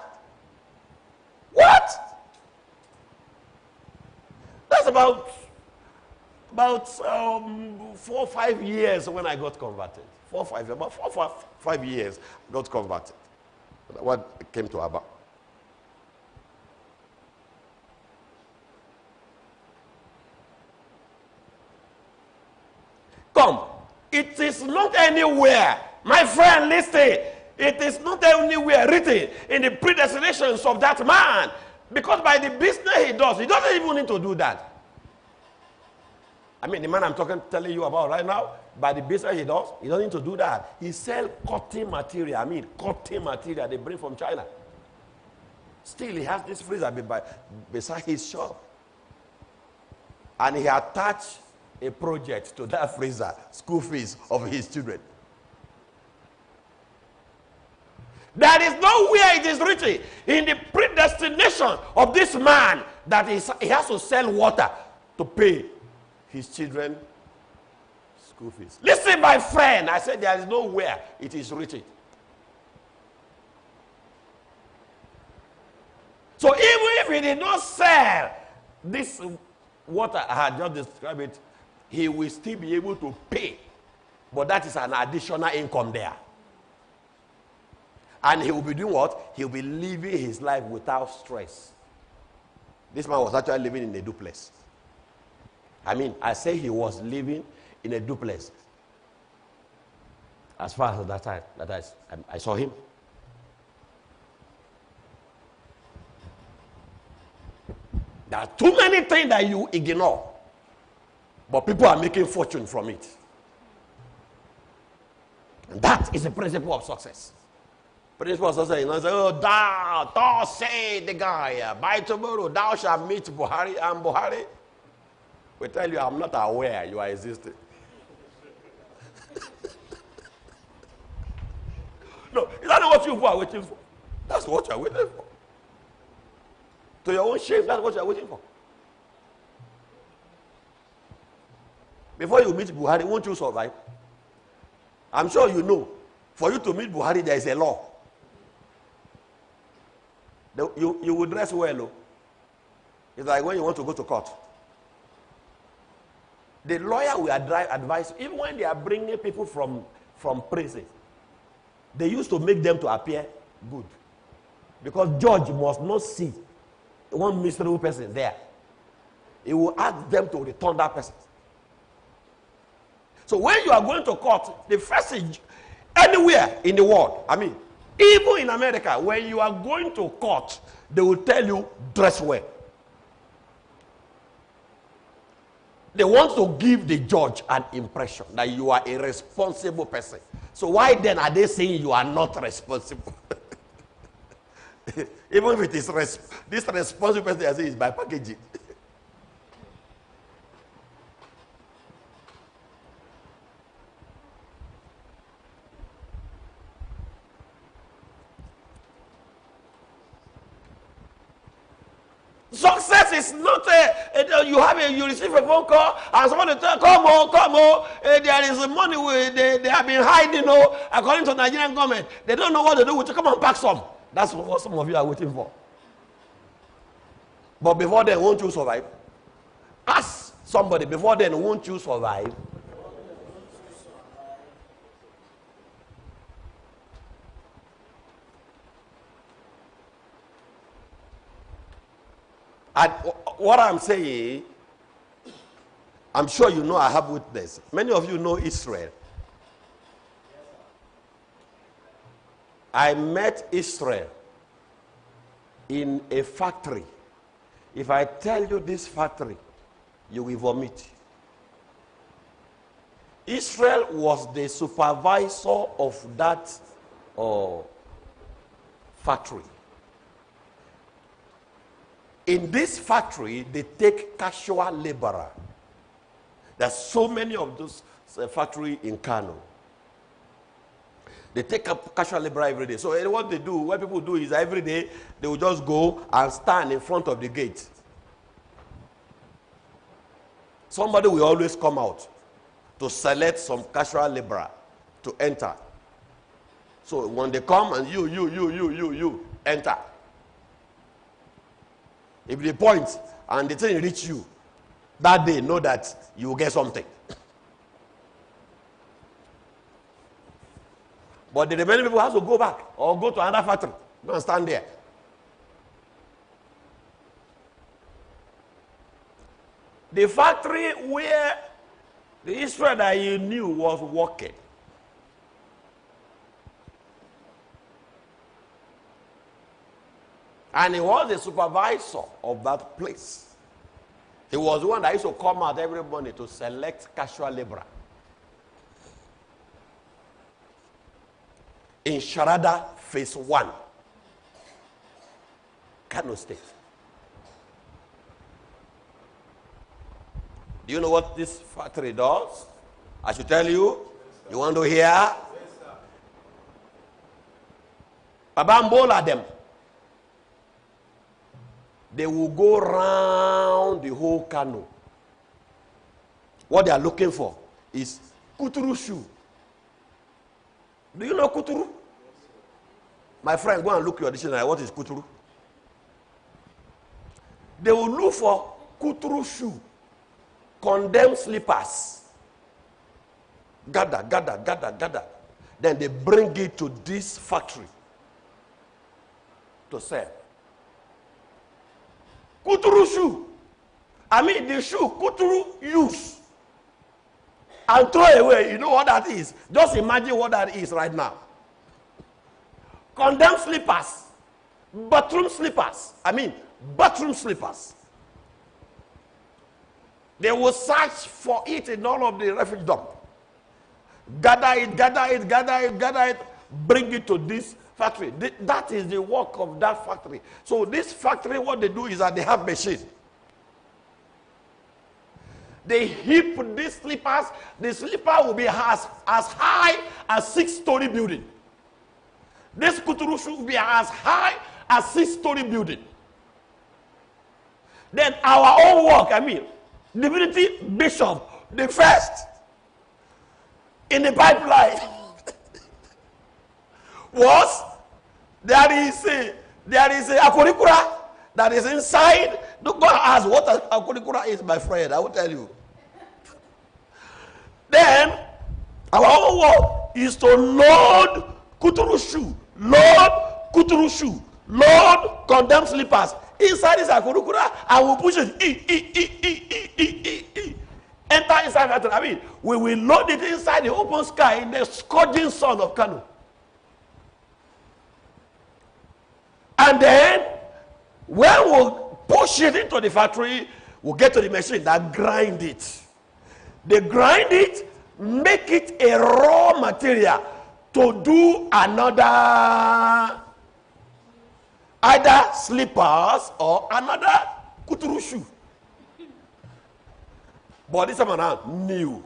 Speaker 1: what? That's about 4 or 5 years when I got converted. 4 or 5 years got converted. What came to Abba. Come, it is not anywhere. My friend, listen. It is not anywhere written in the predestinations of that man. Because by the business he doesn't even need to do that. I mean, the man I'm telling you about right now, by the business he doesn't need to do that. He sells cotton material. Cotton material they bring from China. Still, he has this freezer beside his shop. And he attached a project to that freezer, school fees of his children. There is nowhere it is written in the predestination of this man that he has to sell water to pay his children school fees. Listen, my friend, I said there is nowhere it is written. So even if he did not sell this water, I had just described it, he will still be able to pay. But that is an additional income there. And he will be doing what? He will be living his life without stress. This man was actually living in a duplex. I mean, I say he was living in a duplex. As far as that time, I saw him. There are too many things that you ignore. But people are making fortune from it. And that is the principle of success. Principle of success. You know, say, oh, thou say Degaya, by tomorrow thou shalt meet Buhari, and Buhari will tell you, I'm not aware you are existing. No, is that not what you are waiting for? That's what you are waiting for. To your own shame, that's what you are waiting for. Before you meet Buhari, won't you survive? I'm sure you know. For you to meet Buhari, there is a law. You will dress well. Oh. It's like when you want to go to court. The lawyer will advise, even when they are bringing people from prison, they used to make them to appear good. Because judge must not see one miserable person there. He will ask them to return that person. So when you are going to court, the first thing, anywhere in the world, I mean, even in America, when you are going to court, they will tell you, dress well. They want to give the judge an impression that you are a responsible person. So why then are they saying you are not responsible? Even if it is this responsible person they are saying is by packaging. Success is not you receive a phone call and somebody tell, come on, there is money they have been hiding, according to Nigerian government. They don't know what to do with it. Come on, pack some. That's what some of you are waiting for. But before then, won't you survive? Ask somebody, before then, won't you survive? And what I'm saying, I'm sure you know I have witnessed. Many of you know Israel. I met Israel in a factory. If I tell you this factory, you will vomit. Israel was the supervisor of that factory. In this factory, they take casual laborer. There's so many of those factories in Kano. They take up casual laborer every day. So what they do, what people do is every day, they will just go and stand in front of the gate. Somebody will always come out to select some casual laborer to enter. So when they come and you enter. If they point and the thing reach you, that day know that you will get something. But the remaining people have to go back or go to another factory. Go and stand there. The factory where the Israel that you knew was working, and he was the supervisor of that place. He was the one that used to come out every morning to select casual laborer. In Sharada, phase 1, Kano State. Do you know what this factory does? I should tell you. You want to hear? Babambola them. They will go round the whole Kano. What they are looking for is kuturu shoe. Do you know kuturu? My friend, go and look your dictionary. What is kuturu? They will look for kuturu shoe, condemned slippers. Gather. Then they bring it to this factory to sell. Kuturu shoe. I mean the shoe kuturu use and throw away. You know what that is? Just imagine what that is right now. Condemned slippers. Bathroom slippers. Bathroom slippers. They will search for it in all of the refuse dump. Gather it, bring it to this factory. That is the work of that factory. So this factory, what they do is that they have machines. They heap these slippers. The slipper will be as high as 6-story building. This kuturu shoe will be as high as 6-story building. Then our own work, Divinity Bishop, the first in the pipeline was there is a akurikura that is inside. Don't go and ask what akurikura is, my friend. I will tell you. Then our own work is to load kuturu shoe, load condemned slippers inside this akurikura, and we push it. Enter inside. We will load it inside the open sky in the scorching sun of Kano. And then, when we push it into the factory, we'll get to the machine that grind it. They grind it, make it a raw material to do another, either slippers or another kuturu shoe. But this time around, new.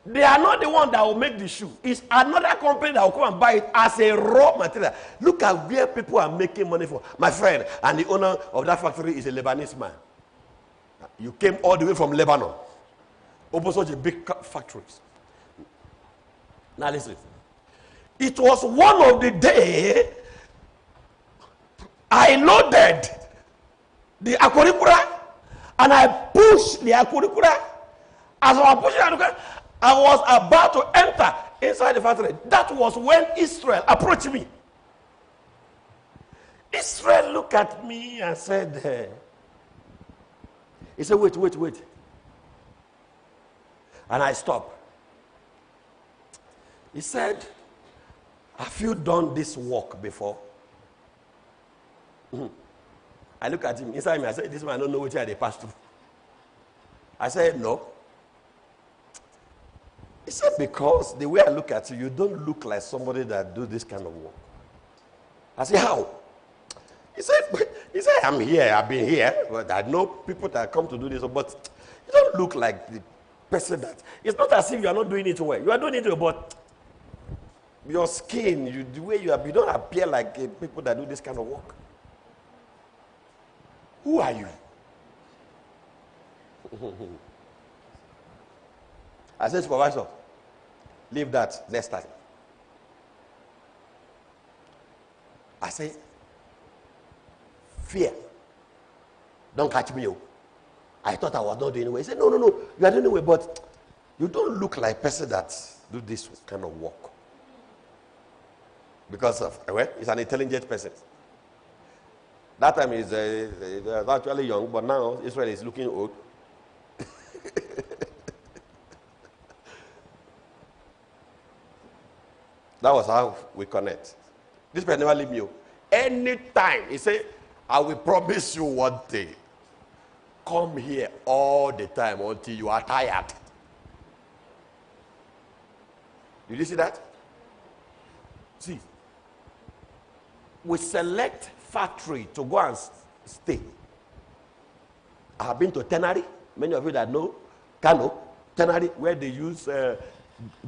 Speaker 1: They are not the one that will make the shoe. It's another company that will come and buy it as a raw material. Look at where people are making money for. My friend, and the owner of that factory is a Lebanese man. You came all the way from Lebanon. Open such a big factories. Now listen. It was one of the day I loaded the akurikura and I pushed the akurikura. As I was pushing the akurikura, I was about to enter inside the factory. That was when Israel approached me. Israel looked at me and said, he said, wait. And I stopped. He said, have you done this work before? I look at him inside me. I said, this man, I don't know which they passed through. I said, no. He said, because the way I look at you, you don't look like somebody that do this kind of work. I said, how? He said, I'm here, I've been here, but I know people that come to do this, but you don't look like the person that, it's not as if you are not doing it well. You are doing it well, but your skin, the way you are, you don't appear like people that do this kind of work. Who are you? I said, supervisor, leave that next time. I say, fear. Don't catch me. I thought I was not doing well. He said, no, you are doing well, but you don't look like a person that do this kind of work. Because of, well, he's an intelligent person. That time he's actually young, but now Israel is looking old. That was how we connect. This person never leave me. Anytime he say, I will promise you one thing. Come here all the time until you are tired. Did you see that? See, we select factory to go and stay. I have been to Tenari. Many of you that know Kano, Tenari, where they use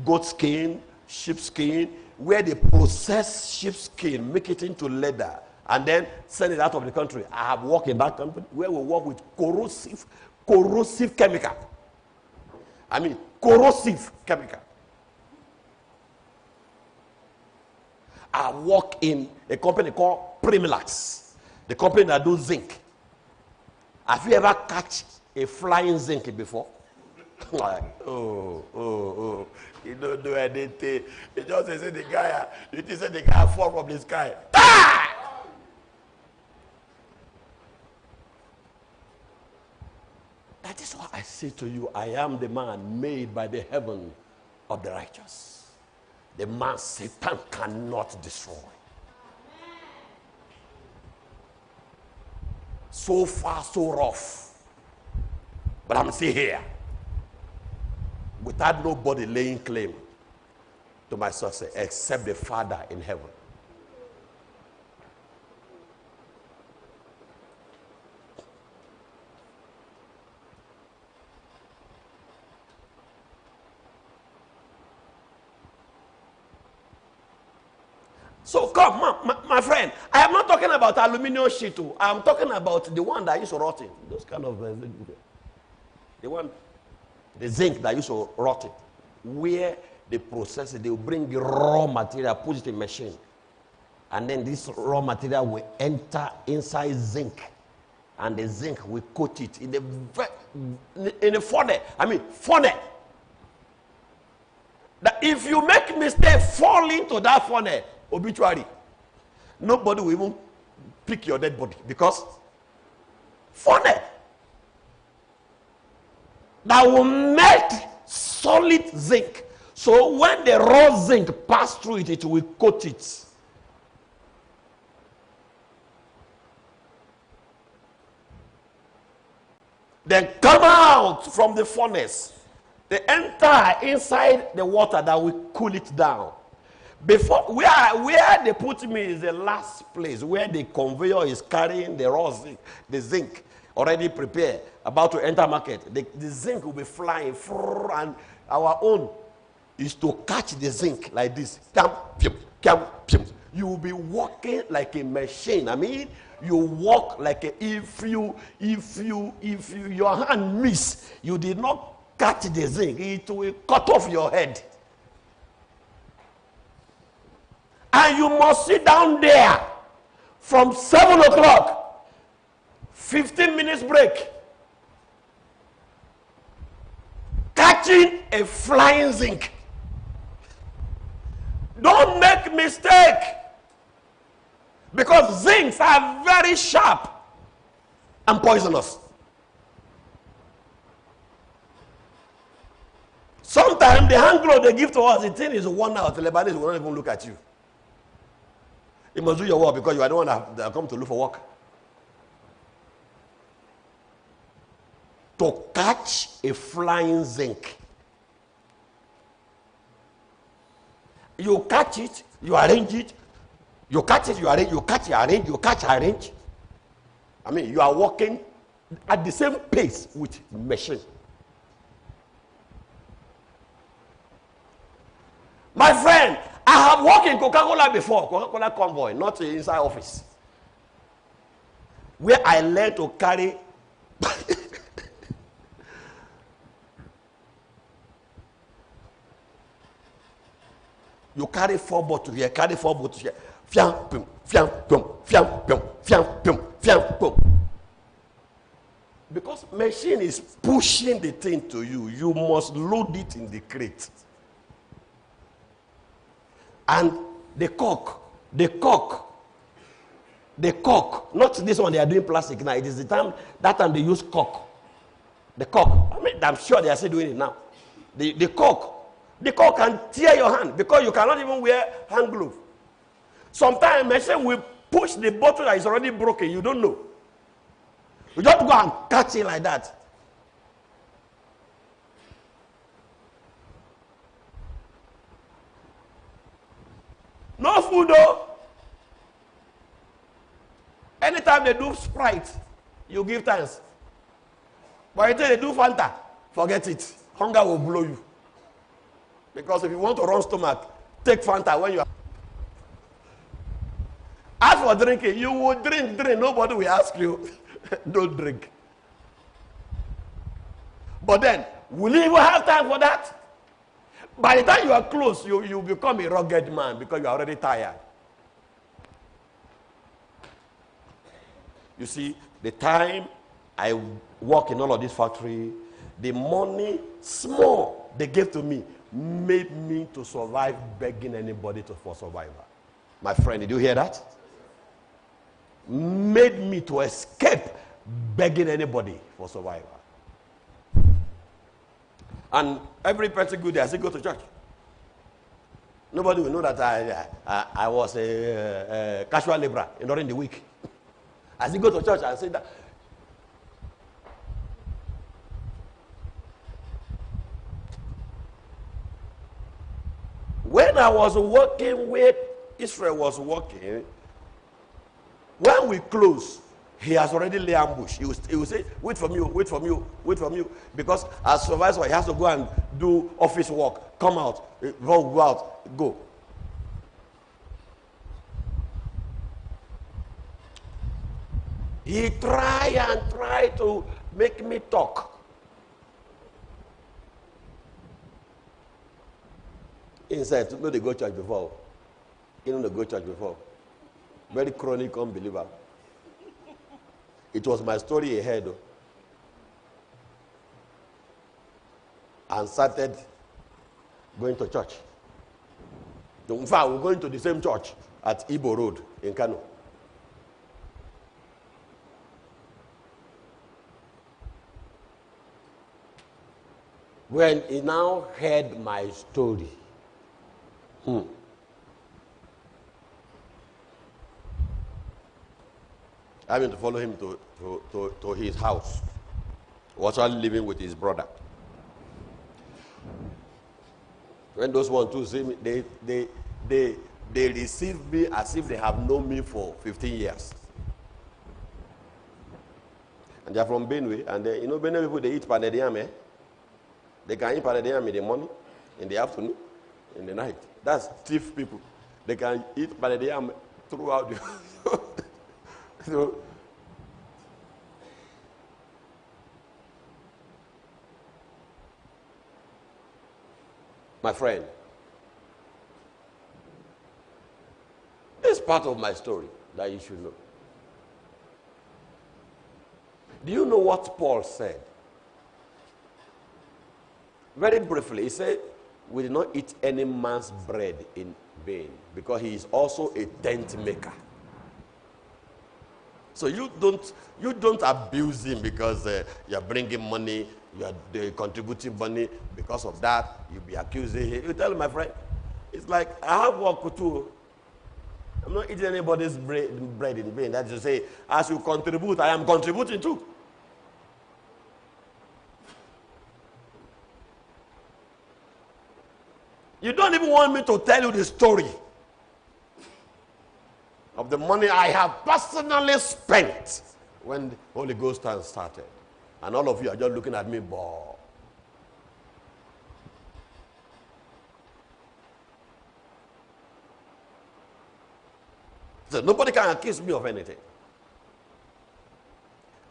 Speaker 1: goat skin, sheep skin, where they process sheepskin, make it into leather, and then send it out of the country. I have worked in that company where we work with corrosive chemical. I mean, corrosive chemical. I work in a company called Primilax, the company that does zinc. Have you ever catch a flying zinc before? Like, oh. You don't do anything. You just say the guy, you just say the guy fall from the sky. Ah! That is why I say to you, I am the man made by the heaven of the righteous. The man Satan cannot destroy. So far, so rough. But I'm still here. Without nobody laying claim to my success except the Father in heaven. So come, my friend, I am not talking about aluminum sheet. I am talking about the one that used to rot in. Those kind of, the zinc that used to rot it. Where they process it, they will bring the raw material, put it in machine. And then this raw material will enter inside zinc. And the zinc will coat it in the funnel. I mean, funnel. That if you make mistake, fall into that funnel, obituary, nobody will even pick your dead body because funnel that will melt solid zinc. So when the raw zinc pass through it, it will coat it. Then come out from the furnace. They enter inside the water that will cool it down. Before where they put me is the last place where the conveyor is carrying the raw zinc, the zinc already prepared, about to enter market. The zinc will be flying, and our own is to catch the zinc like this. You will be walking like a machine. I mean, you walk like if your hand miss, you did not catch the zinc, it will cut off your head. And you must sit down there from 7 o'clock, 15 minutes break, catching a flying zinc. Don't make mistake, because zincs are very sharp and poisonous. Sometimes the hand glove they give to us, the thing is worn out. The Lebanese will not even look at you. You must do your work because you are the one that come to look for work. To catch a flying zinc. You catch it, you arrange it. You catch it, you arrange, you catch, you arrange, you catch, arrange. I mean, you are working at the same pace with machine. My friend, I have worked in Coca-Cola before, Coca-Cola convoy, not inside office, where I learned to carry you carry 4 bottles here, carry 4 bottles here. Fiam, pum, fiam, pum, fiam, pum, fiam, pum, fiam, pum. Because machine is pushing the thing to you, you must load it in the crate. And the cork, not this one they are doing plastic now. It is that time they use cork. The cork, I mean, I'm sure they are still doing it now. The cork can tear your hand because you cannot even wear hand glove. Sometimes machine will push the bottle that is already broken. You don't know. You just go and catch it like that. No food though. Anytime they do Sprite, you give thanks. But until they do Fanta, forget it. Hunger will blow you. Because if you want to run stomach, take Fanta when you are. As for drinking, you will drink. Nobody will ask you, don't drink. But then, will you even have time for that? By the time you are close, you become a rugged man because you are already tired. You see, the time I work in all of this factory, the money, small, they gave to me, made me to survive begging anybody for survival. My friend, did you hear that? Made me to escape begging anybody for survival. And every Pentic Gooday, I still go to church. Nobody will know that I was a casual laborer during the week. I still go to church and say that. When I was working where Israel was working, when we close, he has already laid ambush. He will say, wait for me. Because as supervisor, he has to go and do office work. Come out, go out, go. He tried to make me talk. Inside, you know they go church before. You know they go church before. Very chronic unbeliever. It was my story ahead. And started going to church. In fact, we're going to the same church at Ibo Road in Kano. When he now heard my story, I mean to follow him to his house. He was only living with his brother. When those one two see me, they receive me as if they have known me for 15 years. And they are from Benue, and you know Benue people, they eat pounded yam, eh? They can eat pounded yam in the morning, in the afternoon, in the night. That's thief people. They can eat pounded yam throughout the so, my friend, this is part of my story that you should know. Do you know what Paul said? Very briefly, he said, we did not eat any man's bread in vain, because he is also a tent maker. So you don't abuse him because you're bringing money, you're contributing money. Because of that, you'll be accusing him. You tell him, my friend, it's like, I have work too. I'm not eating anybody's bread in vain. That's to say, as you contribute, I am contributing too. You don't even want me to tell you the story of the money I have personally spent when the Holy Ghost started. And all of you are just looking at me, boy. So nobody can accuse me of anything.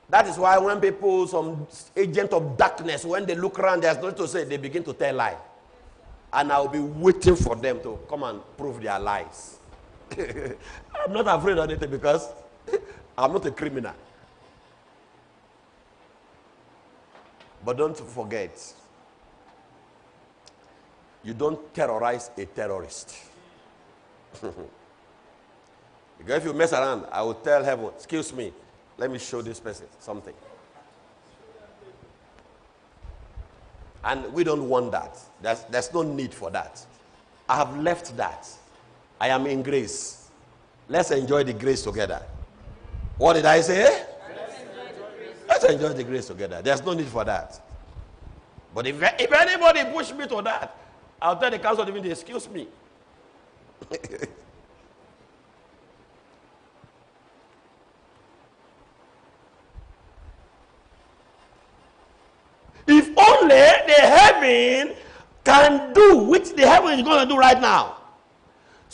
Speaker 1: That is why when people, some agent of darkness, when they look around, there's nothing to say, they begin to tell lies. And I'll be waiting for them to come and prove their lies. I'm not afraid of anything because I'm not a criminal. But don't forget, you don't terrorize a terrorist. Because if you mess around, I will tell heaven, excuse me, let me show this person something. And we don't want that. There's no need for that. I have left that. I am in grace. Let's enjoy the grace together. What did I say? Let's enjoy the grace together. There's no need for that. But if anybody push me to that, I'll tell the council of Divinity, excuse me. If only the heaven can do which the heaven is going to do right now.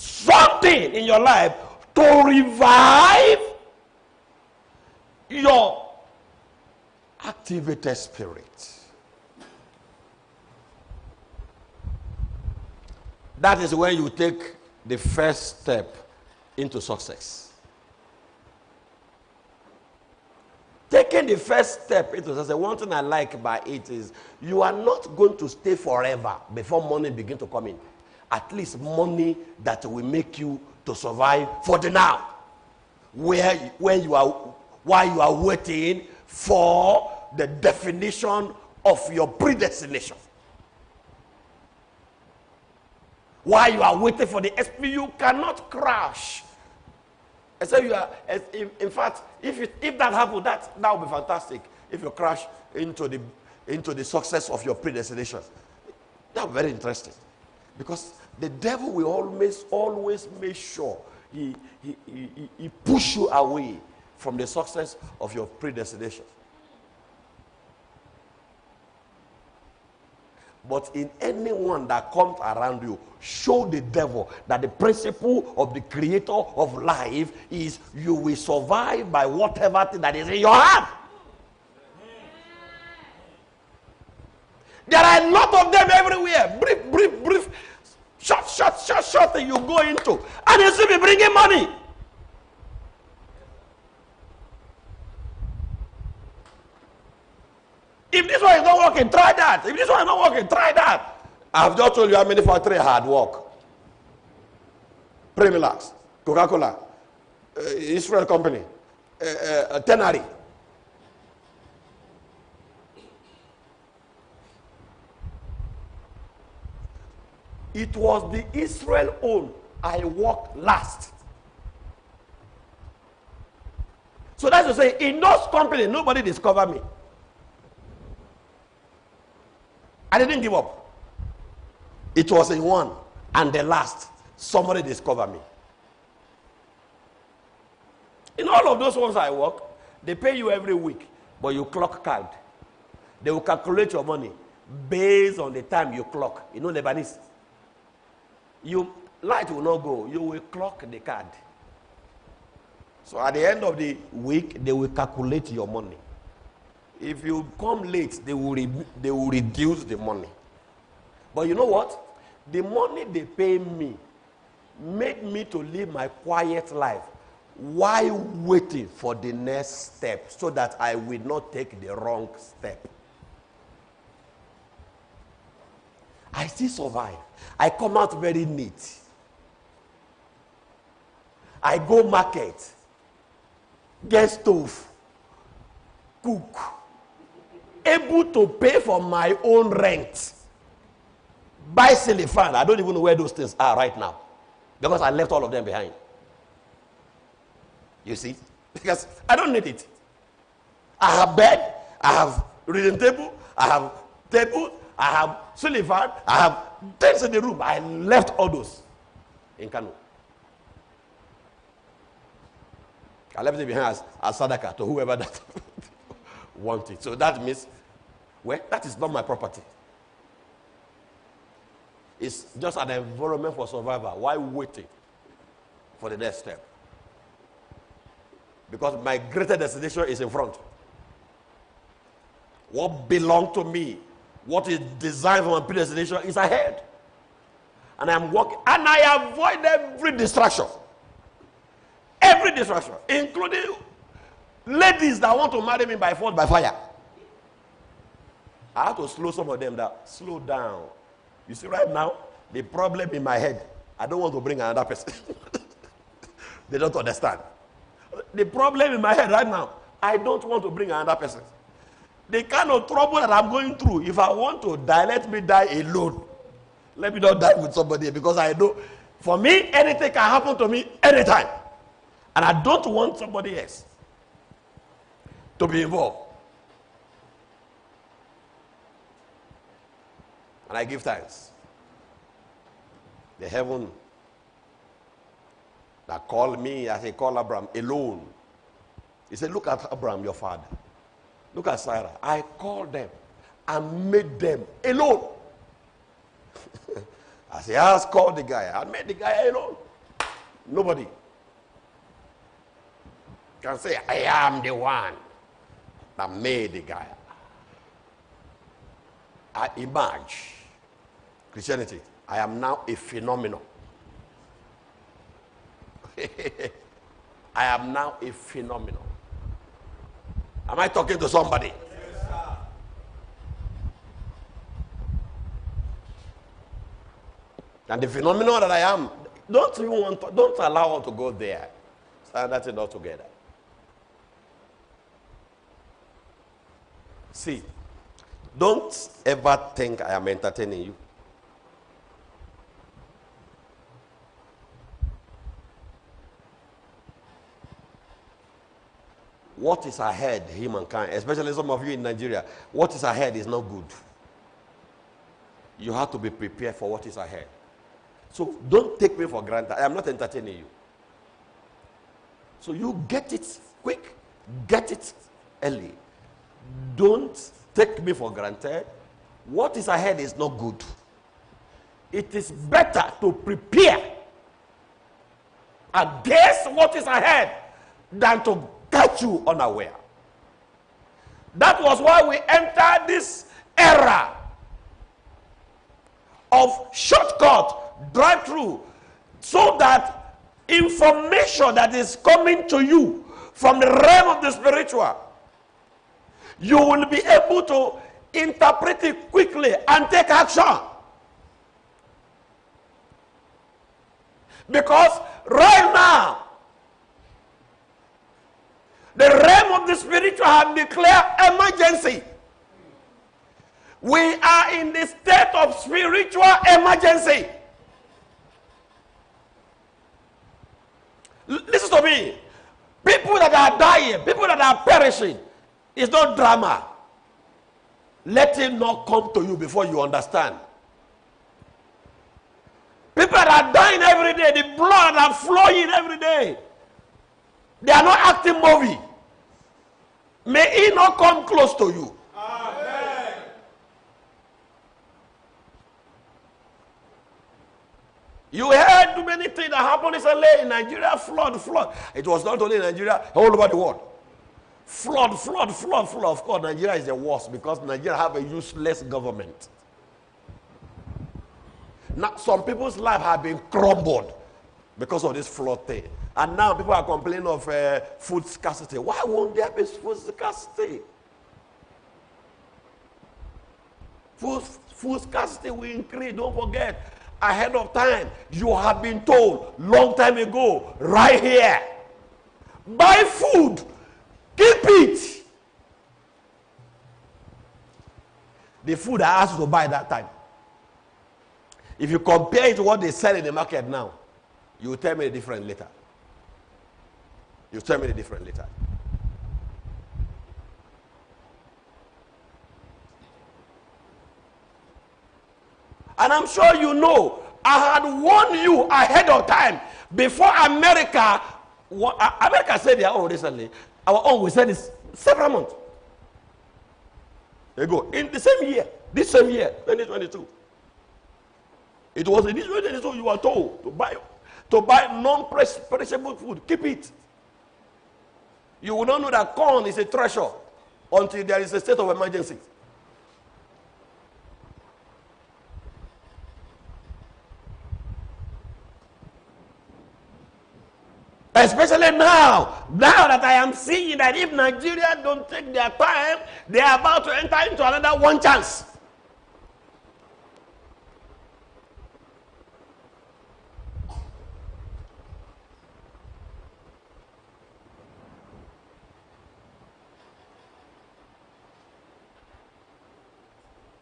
Speaker 1: something in your life to revive your activated spirit. That is when you take the first step into success. Taking the first step into success, one thing I like by it is you are not going to stay forever before money begin to come in. At least money that will make you to survive for the now. While you are waiting for the definition of your predestination. While you are waiting for the SP, you cannot crash. I say you are. In fact, if that happens, that would be fantastic. If you crash into the success of your predestination, that would be very interesting, because the devil will always make sure he push you away from the success of your predestination. But in anyone that comes around you, show the devil that the principle of the creator of life is you will survive by whatever thing that is in your hand. There are a lot of them everywhere. Brief, short thing you go into, and you still be bringing money. If this one is not working, try that. If this one is not working, try that. I've just told you how many factory hard work. Premilax, Coca-Cola, Israel Company, Tenary. It was the Israel own I worked last. So that's to say, in those companies, nobody discovered me. I didn't give up. It was in one and the last somebody discovered me. In all of those ones I work, they pay you every week, but you clock card. They will calculate your money based on the time you clock. You know Lebanese. Light will not go. You will clock the card. So at the end of the week, they will calculate your money. If you come late, they will reduce the money. But you know what? The money they pay me made me to live my quiet life while waiting for the next step, so that I will not take the wrong step. I still survive. I come out very neat. I go market, get stove, cook, able to pay for my own rent, buy ceiling fan. I don't even know where those things are right now, because I left all of them behind. You see? Because I don't need it. I have bed, I have reading table, I have table, I have ceiling fan, I have things in the room. I left all those in Kano. I left it behind as sadaka to whoever that wants it. So that means, well, that is not my property. It's just an environment for survival while waiting for the next step. Because my greater destination is in front. What belongs to me, what is designed for my predestination is ahead. And I'm walking, and I avoid every distraction. Every distraction, including ladies that want to marry me by force, by fire. I have to slow some of them down. Slow down. You see, right now, the problem in my head, I don't want to bring another person. They don't understand. The problem in my head right now, I don't want to bring another person. The kind of trouble that I'm going through, if I want to die, let me die alone. Let me not die with somebody, because I know, for me, anything can happen to me anytime. And I don't want somebody else to be involved. And I give thanks. The heaven that called me, as he called Abraham, alone. He said, look at Abraham, your father. Look at Sarah. I called them and made them alone. As he has called the guy, I made the guy alone. Nobody can say, I am the one that made Degaya. I emerge. Christianity, I am now a phenomenon. I am now a phenomenon. Am I talking to somebody?
Speaker 2: Yes, sir.
Speaker 1: And the phenomenon that I am, don't allow one to go there. That's it altogether. See, don't ever think I am entertaining you. What is ahead, humankind, especially some of you in Nigeria, what is ahead is not good. You have to be prepared for what is ahead. So don't take me for granted. I am not entertaining you. So you get it quick, get it early. Don't take me for granted. What is ahead is not good. It is better to prepare against what is ahead than to catch you unaware. That was why we entered this era of shortcut, drive-through, so that information that is coming to you from the realm of the spiritual, you will be able to interpret it quickly and take action. Because right now, the realm of the spiritual has declared emergency. We are in the state of spiritual emergency. Listen to me. People that are dying, people that are perishing, it's not drama. Let it not come to you before you understand. People that are dying every day, the blood that are flowing every day, they are not acting movie. May it not come close to you.
Speaker 2: Amen.
Speaker 1: You heard too many things that happened recently in Nigeria. Flood. It was not only in Nigeria, all over the world. Flood. Of course, Nigeria is the worst because Nigeria have a useless government. Now, some people's lives have been crumbled because of this flood thing. And now people are complaining of food scarcity. Why won't there be food scarcity? Food scarcity will increase. Don't forget, ahead of time, you have been told long time ago, right here, buy food, keep it. The food I asked you to buy that time. If you compare it to what they sell in the market now, you will tell me the difference later. You tell me the difference later. And I'm sure you know, I had warned you ahead of time before America said their own recently. Our own, we said this several months ago. In the same year, this same year, 2022. It was in this 2022 you were told to buy non-perishable food. Keep it. You will not know that corn is a treasure until there is a state of emergency. Especially now that I am seeing that if Nigeria don't take their time, they are about to enter into another one chance.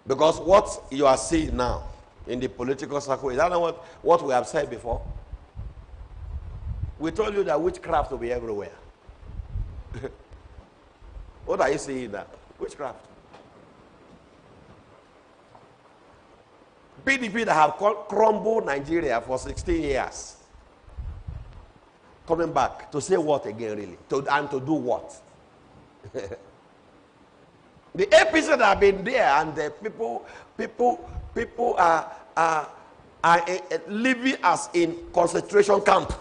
Speaker 1: Because what you are seeing now in the political circle, is that not what we have said before? We told you that witchcraft will be everywhere. What are you seeing now? Witchcraft. PDP that have crumbled Nigeria for 16 years. Coming back to say what again, really? And to do what? The APC that have been there, and the people are living as in concentration camp.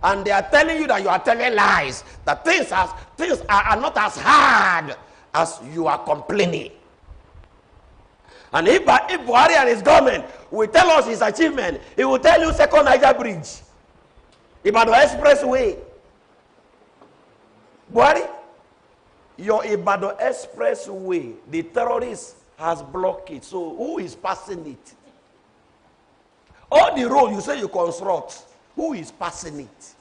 Speaker 1: and they are telling you that you are telling lies, that things are not as hard as you are complaining. And if Buhari and his government will tell us his achievement, he will tell you Second Niger Bridge, Ibadan Expressway. Buhari, your Ibadan Expressway, the terrorists has blocked it. So who is passing it? All the road you say you construct, who is passing it?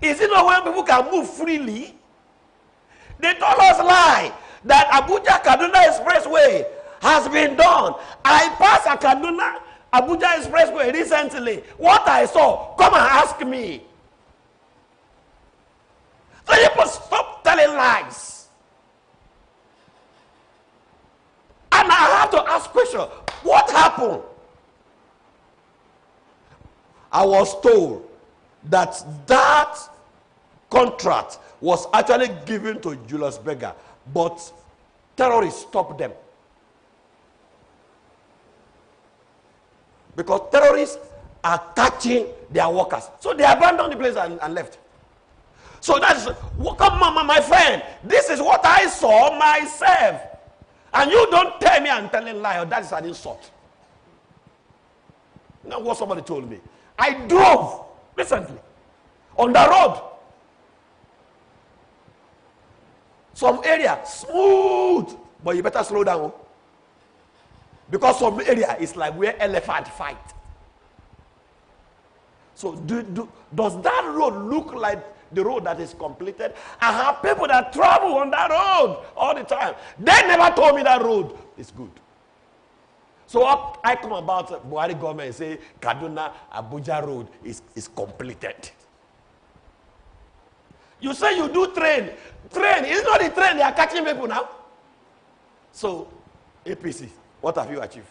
Speaker 1: Is it not when people can move freely? They told us lie that Abuja Kaduna Expressway has been done. I passed a Kaduna Abuja Expressway recently. What I saw, come and ask me. So you must stop telling lies. And I have to ask question, what happened? I was told that contract was actually given to Julius Berger, but terrorists stopped them. Because terrorists are catching their workers. So they abandoned the place and left. So that's, come on, my friend, this is what I saw myself. And you don't tell me I'm telling lie, or that is an insult. You know what somebody told me? I drove recently on the road. Some area smooth, but you better slow down. Because some area is like where elephant fight. So does that road look like the road that is completed? I have people that travel on that road all the time. They never told me that road is good. So I come about Buhari government and say Kaduna Abuja road is completed. You say you do train. It's not the train, they are catching people now. So, APC, what have you achieved?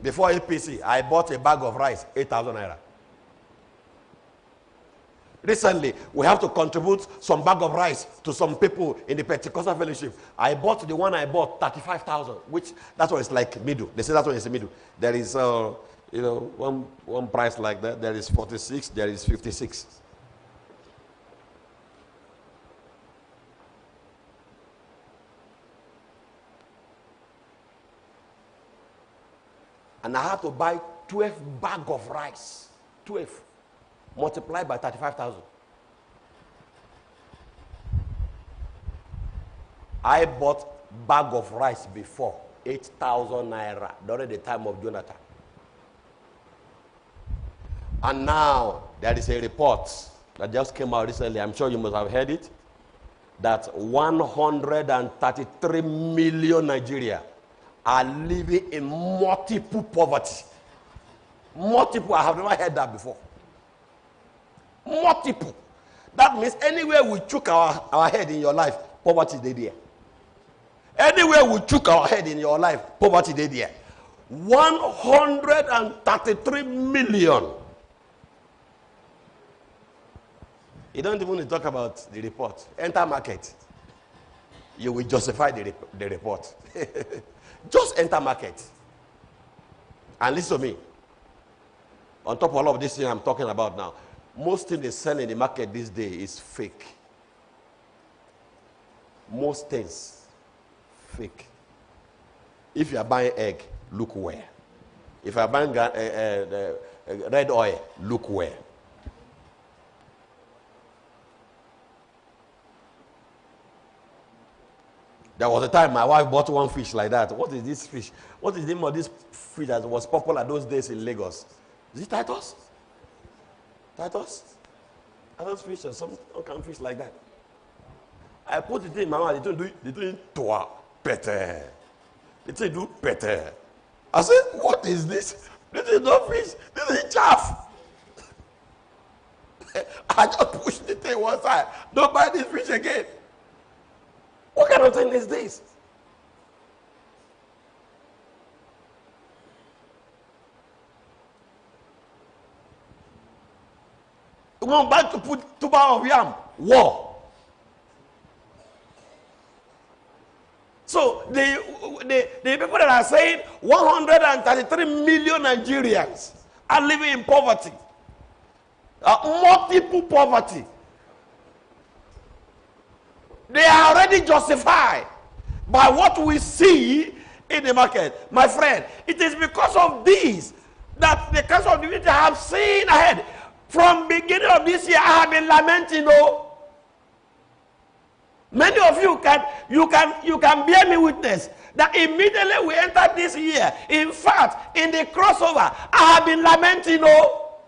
Speaker 1: Before APC, I bought a bag of rice, 8,000 naira. Recently, we have to contribute some bag of rice to some people in the Pentecostal fellowship. I bought the one I bought, 35,000, which that's what it's like middle. They say that's what it's middle. There is, one price like that. There is 46, there is 56. And I have to buy 12 bag of rice. 12. Multiplied by 35,000. I bought bag of rice before, 8,000 naira during the time of Jonathan. And now there is a report that just came out recently. I'm sure you must have heard it. That 133 million Nigeria are living in multiple poverty. Multiple. I have never heard that before. Multiple. That means anywhere we chook our head in your life, poverty they there. Anywhere we chook our head in your life, poverty they there. 133 million. You don't even talk about the report. Enter market. You will justify the report. Just enter market. And listen to me. On top of all of this thing I'm talking about now, most things they sell in the market this day is fake. Most things, fake. If you are buying egg, look where. If you are buying red oil, look where. There was a time my wife bought one fish like that. What is this fish? What is the name of this fish that was popular those days in Lagos? Is it Titus? Titus? Titus fish or some kind of fish like that. I put it in my mouth. They do it toa better. They say do better. I said, what is this? This is not fish. This is chaff. I just pushed the thing one side. Don't buy this fish again. What kind of thing is this? You want back to put tuber of yam? War. So the people that are saying 133 million Nigerians are living in poverty, multiple poverty, they are already justified by what we see in the market. My friend, it is because of these that the Council of Divinity have seen ahead. From beginning of this year, I have been lamenting. Oh, many of you can bear me witness that immediately we entered this year. In fact, in the crossover, I have been lamenting. Oh,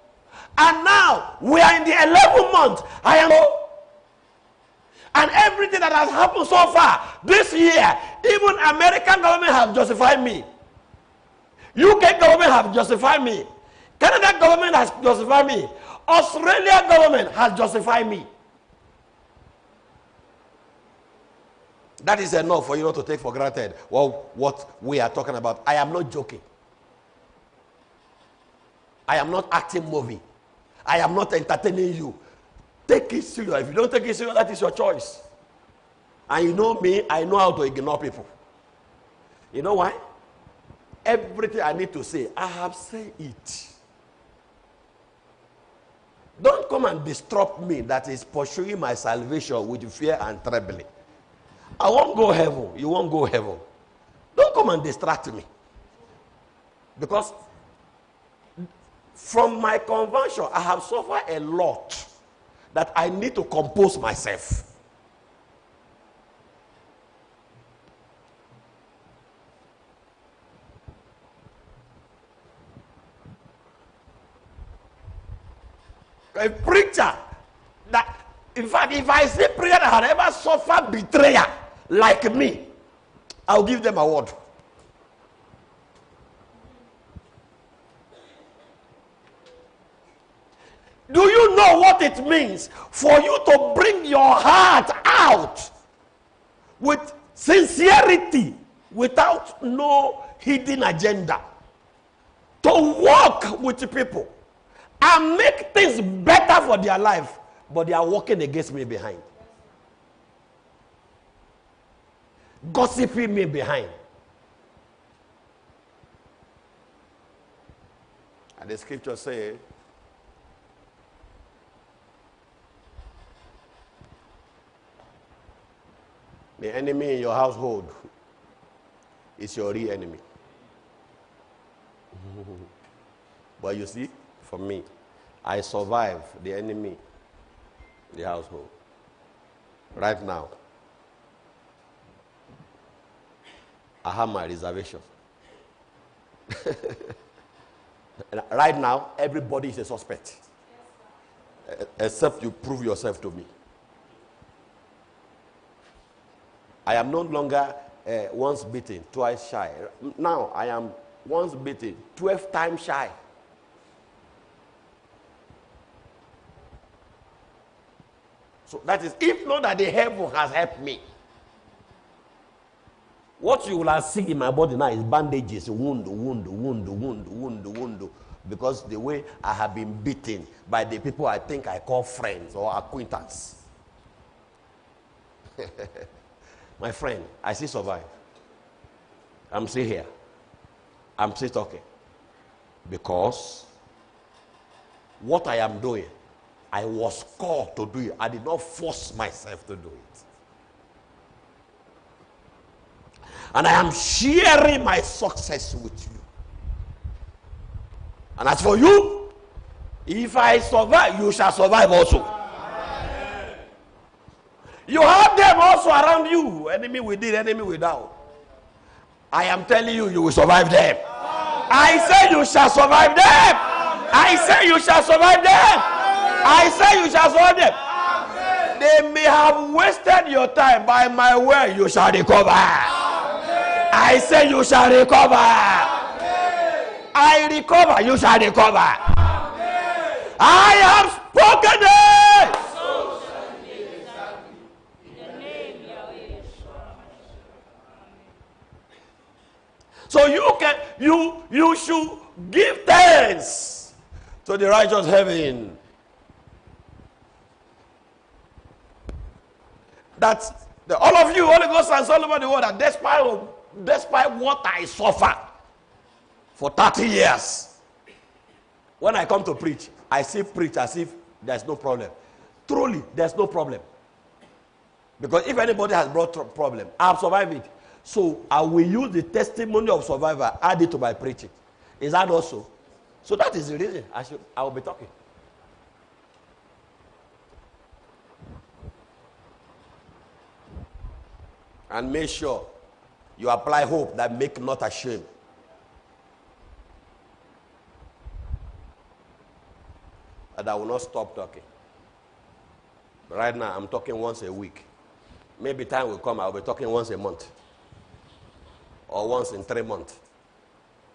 Speaker 1: and now we are in the 11th month. I am. Oh, and everything that has happened so far this year, even American government have justified me. UK government have justified me. Canada government has justified me. Australia government has justified me. That is enough for you not to take for granted what we are talking about. I am not joking. I am not acting movie. I am not entertaining you. Take it serious. If you don't take it serious, that is your choice. And you know me, I know how to ignore people. You know why? Everything I need to say, I have said it. Don't come and disrupt me that is pursuing my salvation with fear and trembling. I won't go heaven. You won't go heaven. Don't come and distract me. Because from my conversion, I have suffered a lot that I need to compose myself. A preacher that, in fact, if I see preacher that had ever suffered betrayal like me, I'll give them a award. Do you know what it means for you to bring your heart out with sincerity, without no hidden agenda, to walk with people and make things better for their life, but they are working against me behind, gossiping me behind? And the scripture says, the enemy in your household is your real enemy. But you see, for me, I survive the enemy in the household. Right now, I have my reservation. Right now, everybody is a suspect. Except you prove yourself to me. I am no longer once beaten, twice shy. Now I am once beaten, 12 times shy. So that is, if not that the heaven has helped me. What you will have seen in my body now is bandages, wound. Because the way I have been beaten by the people I think I call friends or acquaintance. My friend, I still survive. I'm still here. I'm still talking. Because what I am doing, I was called to do it. I did not force myself to do it. And I am sharing my success with you. And as for you, if I survive, you shall survive also. Amen. You have them also around you. Enemy within, enemy without. I am telling you, you will survive them. Amen. I say you shall survive them. Amen. I say you shall survive them. Amen. I say you shall survive them. Amen. They may have wasted your time. By my word, you shall recover. Amen. I say you shall recover. Amen. I recover, you shall recover. Amen. I have spoken it. So shall it be exactly. In the name of Yahweh. So you should give thanks to the righteous heaven that All of you, Holy Ghost and all over the world, that despite what I suffer for 30 years, when I come to preach, I still preach as if there's no problem. Truly, there's no problem. Because if anybody has brought a problem, I've survived it. So I will use the testimony of survivor, add it to my preaching. Is that also? So that is the reason I will be talking. And make sure you apply hope that make not ashamed. And I will not stop talking. Right now, I'm talking once a week. Maybe time will come, I'll be talking once a month. Or once in 3 months.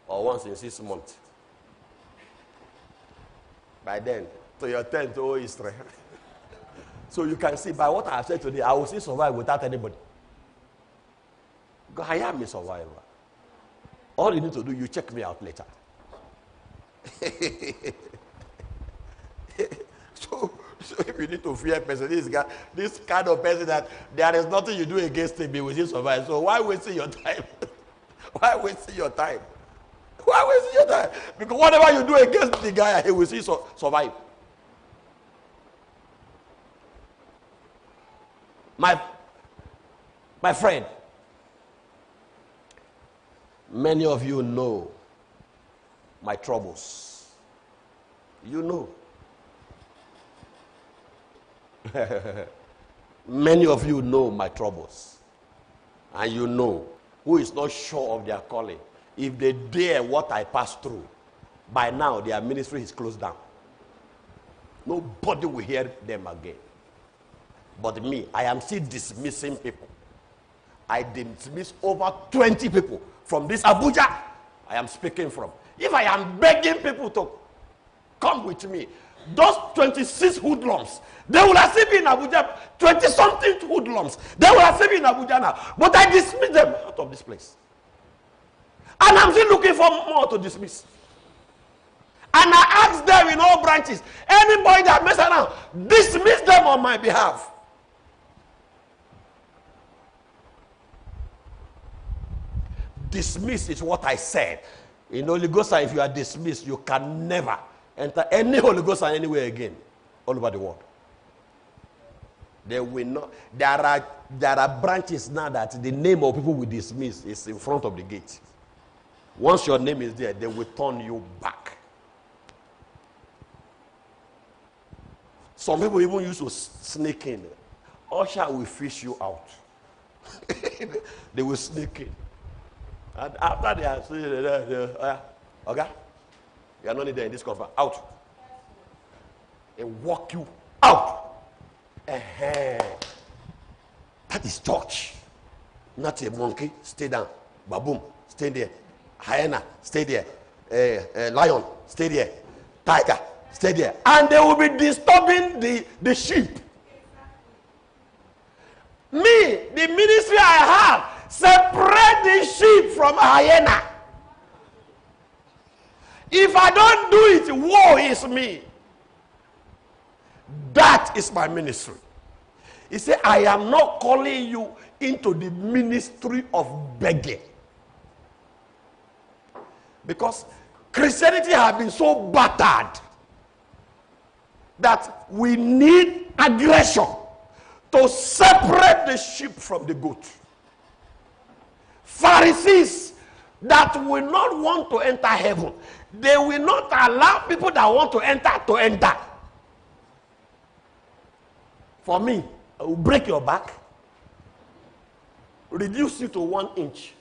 Speaker 1: Or once in 6 months. By then, to your tent, oh Israel. So you can see, by what I have said today, I will still survive without anybody. God, I am a survivor. All you need to do, you check me out later. So if you need to fear a person, this kind of person that there is nothing you do against him, he will still survive. So why wasting your time? Why wasting your time? Why wasting your time? Because whatever you do against the guy, he will still survive. My friend, many of you know my troubles. You know. Many of you know my troubles. And you know who is not sure of their calling. If they dare what I pass through, by now their ministry is closed down. Nobody will hear them again. But me, I am still dismissing people. I dismiss over 20 people from this Abuja I am speaking from. If I am begging people to come with me, those 26 hoodlums, they will have still been in Abuja, 20-something hoodlums, they will have still been in Abuja now. But I dismiss them out of this place. And I'm still looking for more to dismiss. And I ask them in all branches, anybody that mess around, dismiss them on my behalf. Dismiss is what I said. In Holy Ghost, if you are dismissed, you can never enter any Holy Ghost anywhere again, all over the world. They will not. There are branches now that the name of people we dismiss is in front of the gate. Once your name is there, they will turn you back. Some people even used to sneak in. Usher will fish you out. They will sneak in. And after they are saying, okay, you are not needed in this conference. Out. They walk you out. That is church. Not a monkey. Stay down. Baboon. Stay there. Hyena. Stay there. Lion. Stay there. Tiger. Stay there. And they will be disturbing the sheep. Me, the ministry I have, separate the sheep from a hyena. If I don't do it, woe is me. That is my ministry. He said, I am not calling you into the ministry of begging. Because Christianity has been so battered that we need aggression to separate the sheep from the goat. Pharisees that will not want to enter heaven, they will not allow people that want to enter. For me, I will break your back, reduce you to 1 inch,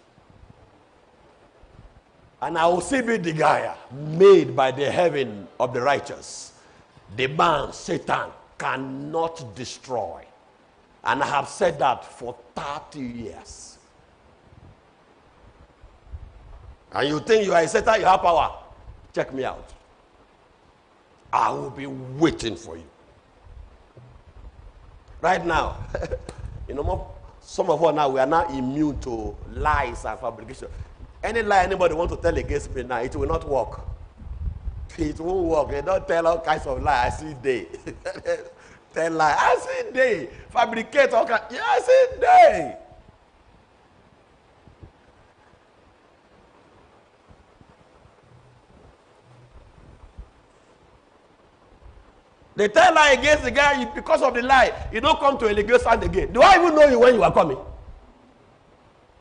Speaker 1: and I will see be Degaya, made by the heaven of the righteous. The man, Satan, cannot destroy. And I have said that for 30 years. And you think you are a Satan, you have power. Check me out. I will be waiting for you. Right now, some of us now, we are now immune to lies and fabrication. Any lie anybody wants to tell against me now, it will not work. It won't work. They don't tell all kinds of lies. I see they. Tell lie. I say they fabricate all kind. Yeah, I say they. They tell lie against the guy because of the lie. You don't come to a legal stand again. Do I even know you when you are coming?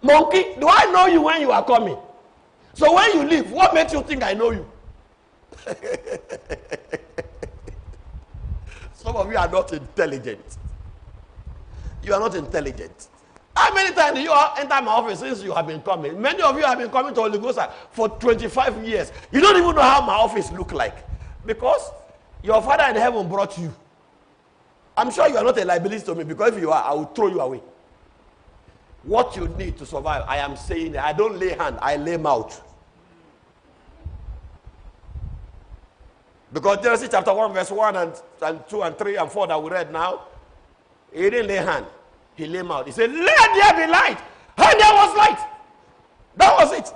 Speaker 1: Monkey, do I know you when you are coming? So when you leave, what makes you think I know you? Some of you are not intelligent. You are not intelligent. How many times do you enter my office since you have been coming? Many of you have been coming to Holy Ghost for 25 years. You don't even know how my office look like. Because your Father in heaven brought you. I'm sure you are not a liability to me, because if you are, I will throw you away. What you need to survive, I am saying, I don't lay hand, I lay mouth. Because Genesis chapter 1, verse 1 and 2 and 3 and 4 that we read now, he didn't lay hand, he lay mouth. He said, let there be light. And there was light. That was it.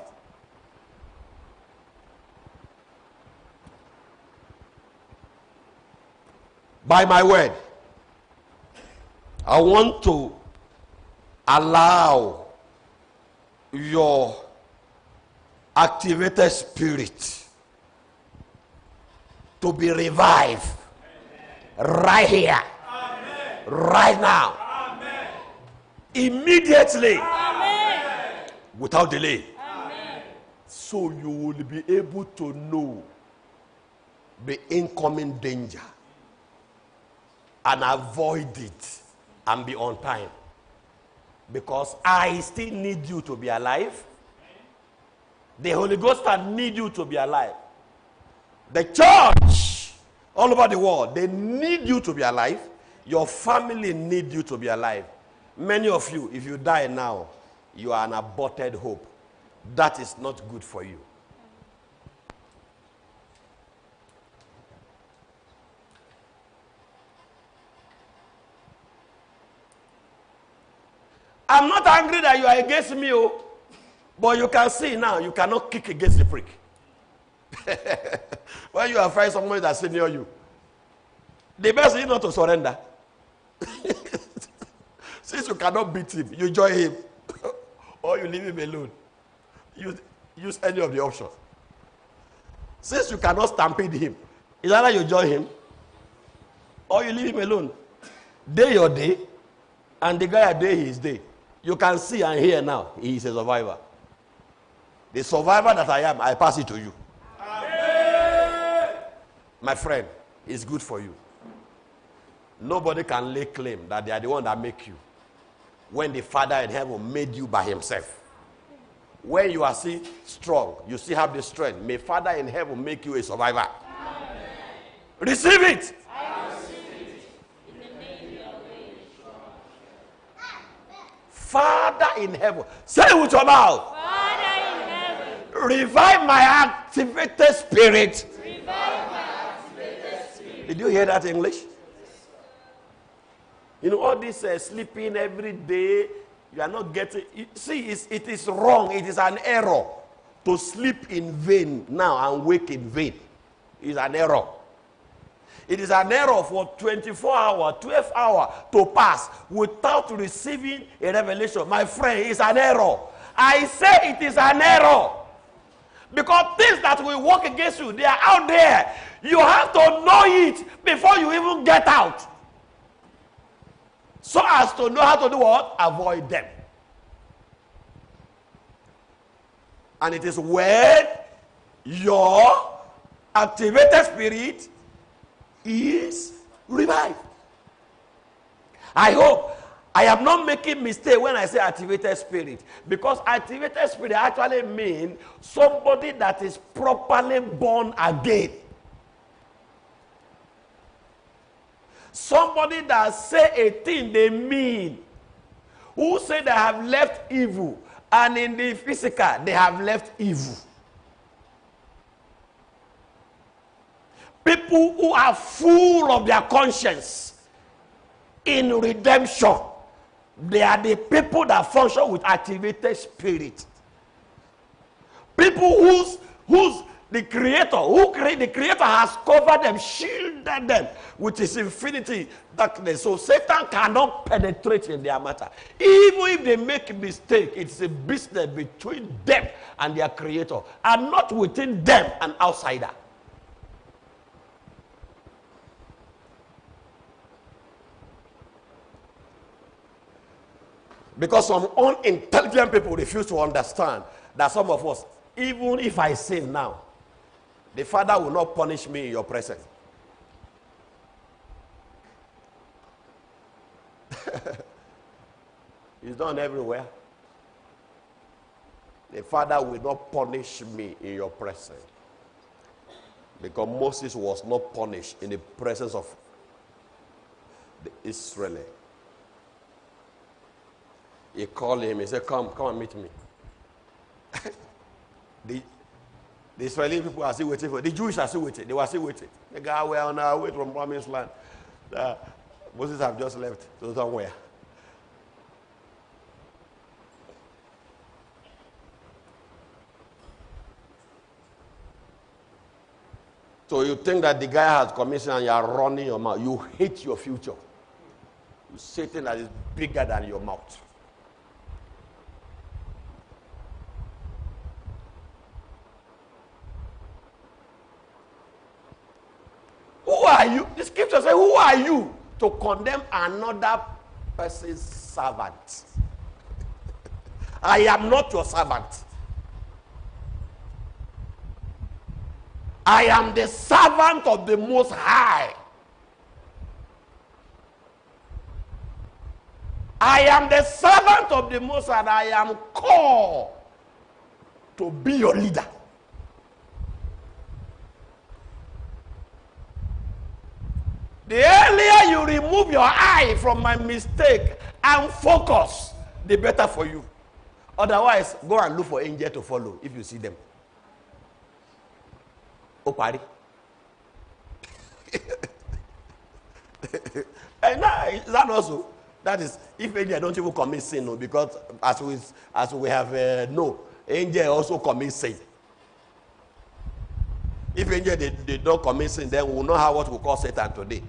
Speaker 1: By my word, I want to allow your activated spirit to be revived. Amen. Right here. Amen. Right now. Amen. Immediately. Amen. Without delay. Amen. So you will be able to know the incoming danger and avoid it and be on time. Because I still need you to be alive. The Holy Ghost need you to be alive. The church all over the world, they need you to be alive. Your family need you to be alive. Many of you, if you die now, you are an aborted hope. That is not good for you. I'm not angry that you are against me, but you can see now, you cannot kick against the prick. When you are fighting someone that's senior you, the best is not to surrender. Since you cannot beat him, you join him, or you leave him alone. Use any of the options. Since you cannot stampede him, it's either you join him, or you leave him alone. Day your day, and the guy a day his day. You can see and hear now, he is a survivor. The survivor that I am, I pass it to you. Amen. My friend, it's good for you. Nobody can lay claim that they are the one that make you. When the Father in heaven made you by himself. When you are still strong, you still have the strength. May Father in heaven make you a survivor. Amen. Receive it. Father in heaven. Say it with your mouth. Father in heaven. Revive my activated spirit. Revive my activated spirit. Did you hear that English? You know, all this sleeping every day, you are not getting. See, it is wrong. It is an error to sleep in vain now and wake in vain. It is an error. It is an error for 24 hours, 12 hours to pass without receiving a revelation. My friend, it's an error. I say it is an error. Because things that will work against you, they are out there. You have to know it before you even get out. So as to know how to do what? Avoid them. And it is when your activated spirit is revived. I hope I am not making mistake when I say activated spirit, because activated spirit actually means somebody that is properly born again. Somebody that say a thing they mean, who say they have left evil, and in the physical they have left evil. People who are full of their conscience in redemption, they are the people that function with activated spirit. People whose The Creator, who created the Creator, has covered them, shielded them with His infinity darkness. So Satan cannot penetrate in their matter. Even if they make a mistake, it's a business between them and their Creator, and not within them an outsider. Because some unintelligent people refuse to understand that some of us, even if I sin now, the Father will not punish me in your presence. It's done everywhere. The Father will not punish me in your presence. Because Moses was not punished in the presence of the Israelites. He called him, he said, come and meet me. The Israeli people are still waiting for it. The Jews are still waiting. They were still waiting. The guy, we are on our way from promised land. Moses have just left to somewhere. So you think that the guy has commission and you are running your mouth. You hate your future. You Satan that is bigger than your mouth. Who are you? The scripture says, who are you to condemn another person's servant? I am not your servant. I am the servant of the Most High. I am the servant of the Most High, and I am called to be your leader. The earlier you remove your eye from my mistake and focus, the better for you. Otherwise, go and look for angels to follow if you see them. Oh, party. And that also, that is, if angels don't even commit sin, no, because as we have angels also commit sin. If angels they don't commit sin, then we will not have what we call Satan today.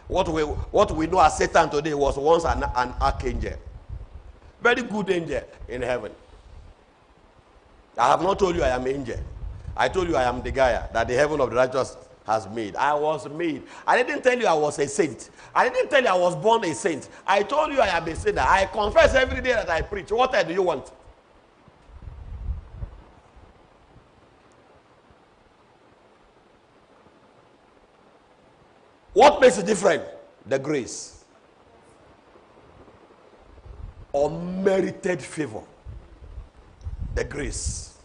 Speaker 1: What we know as Satan today was once an archangel. Very good angel in heaven. I have not told you I am an angel. I told you I am Degaya, that the heaven of the righteous has made. I was made. I didn't tell you I was a saint. I didn't tell you I was born a saint. I told you I am a sinner. I confess every day that I preach. What else do you want? What makes it different? The grace. Unmerited favor. The grace.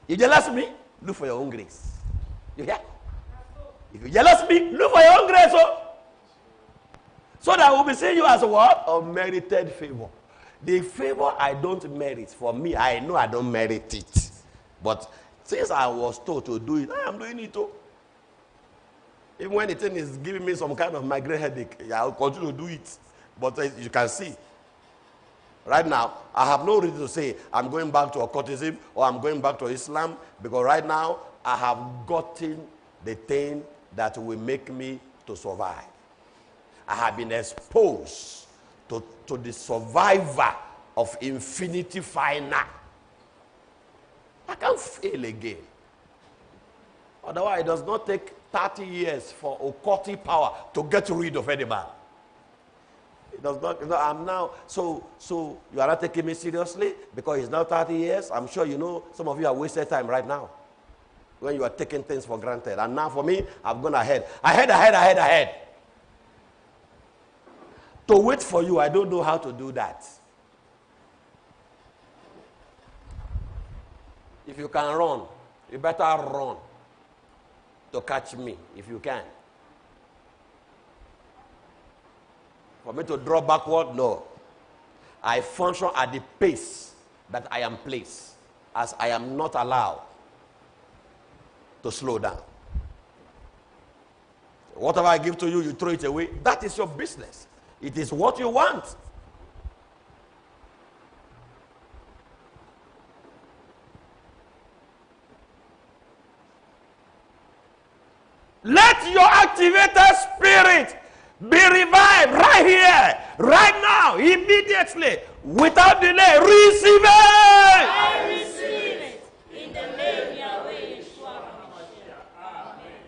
Speaker 1: You jealous me? Look for your own grace. You hear? If you jealous me, look for your own grace. So that we'll be seeing you as what? Unmerited favor. The favor I don't merit, for me, I know I don't merit it. But since I was told to do it, I am doing it too. Even when the thing is giving me some kind of migraine headache, I'll continue to do it. But you can see, right now, I have no reason to say I'm going back to occultism or I'm going back to Islam, because right now, I have gotten the thing that will make me to survive. I have been exposed to the survivor of infinity final. I can't fail again. Otherwise, it does not take 30 years for occultic power to get rid of any man. It does not. I'm now, so you are not taking me seriously because it's now 30 years. I'm sure you know some of you are wasting time right now when you are taking things for granted. And now for me, I've gone ahead. Ahead. To wait for you, I don't know how to do that. If you can run, you better run to catch me if you can. For me to draw backward, no. I function at the pace that I am placed, as I am not allowed to slow down. Whatever I give to you, you throw it away. That is your business. It is what you want. Let your activated spirit be revived right here, right now, immediately, without delay. Receive it.
Speaker 3: I receive it in the name Yahweh Yeshua Hamashiach. Amen.